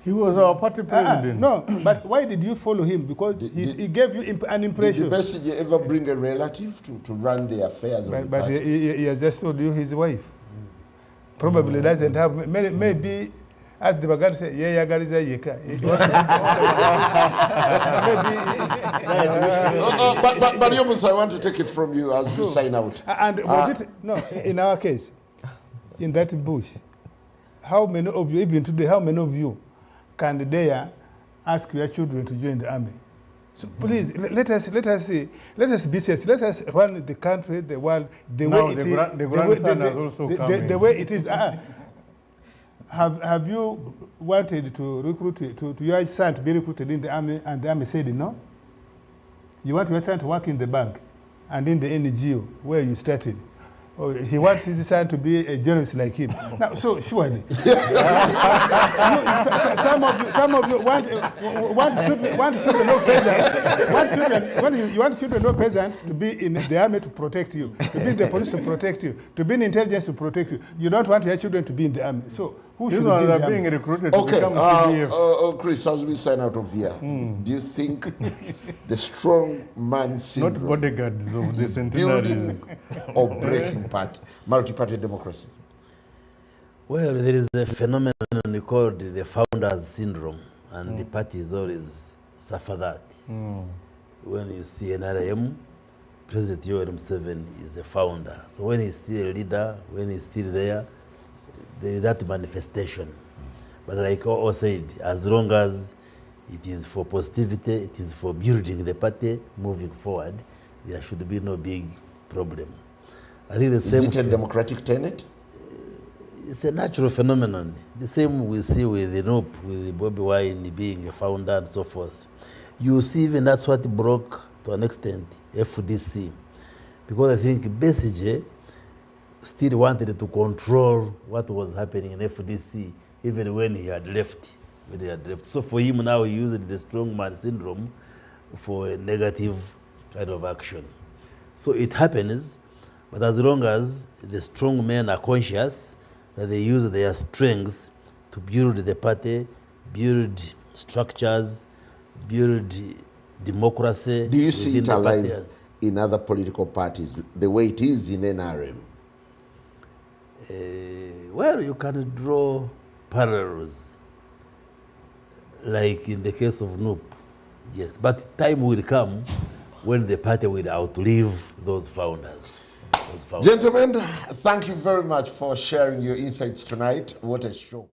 He was our party president. No, but why did you follow him? Because he gave you an impression. Did the message ever bring a relative to run the affairs of the but party? He has just told you his wife. Probably doesn't have, maybe, as the Bagan said, But Yomus, I want to take it from you as we sign out. And no, in our case, in that bush, how many of you, even today, how many of you can dare ask your children to join the army? So please, let us be serious. Let us run the country, the world, the way it is. The way it is. Have you wanted to recruit to your son to be recruited in the army, and the army said no? You want your son to work in the bank and in the NGO where you started. Oh, he wants his son to be a journalist like him. Now, so surely, some of you want children no peasants. You want children no peasants to be in the army to protect you, to be in the police to protect you, to be in intelligence to protect you. You don't want your children to be in the army. So who should be in the army? Being recruited okay, to become CDF. Chris, as we sign out of here, do you think the strong man syndrome not bodyguards of the is centenary building or breaking multi-party democracy? Well, there is a phenomenon called the founders syndrome, and the parties always suffer that. When you see NRM, President Yoweri Museveni is a founder. So when he's still a leader, when he's still there is that manifestation. But like O said, as long as it is for positivity, it is for building the party, moving forward, there should be no big problem. I think the same. Is it a democratic tenet? It's a natural phenomenon. The same we see with the NOP, with Bobby Wine being a founder and so forth. You see, even that's what broke to an extent FDC, because I think Besigye still wanted to control what was happening in FDC, even when he had left. So for him now, he used the strongman syndrome for a negative kind of action. So it happens, but as long as the strong men are conscious that they use their strength to build the party, build structures, build democracy. Do you see it alive in other political parties, the way it is in NRM? Well, you can draw parallels, like in the case of NUP, yes. But time will come when the party will outlive those founders. Gentlemen, thank you very much for sharing your insights tonight. What a show.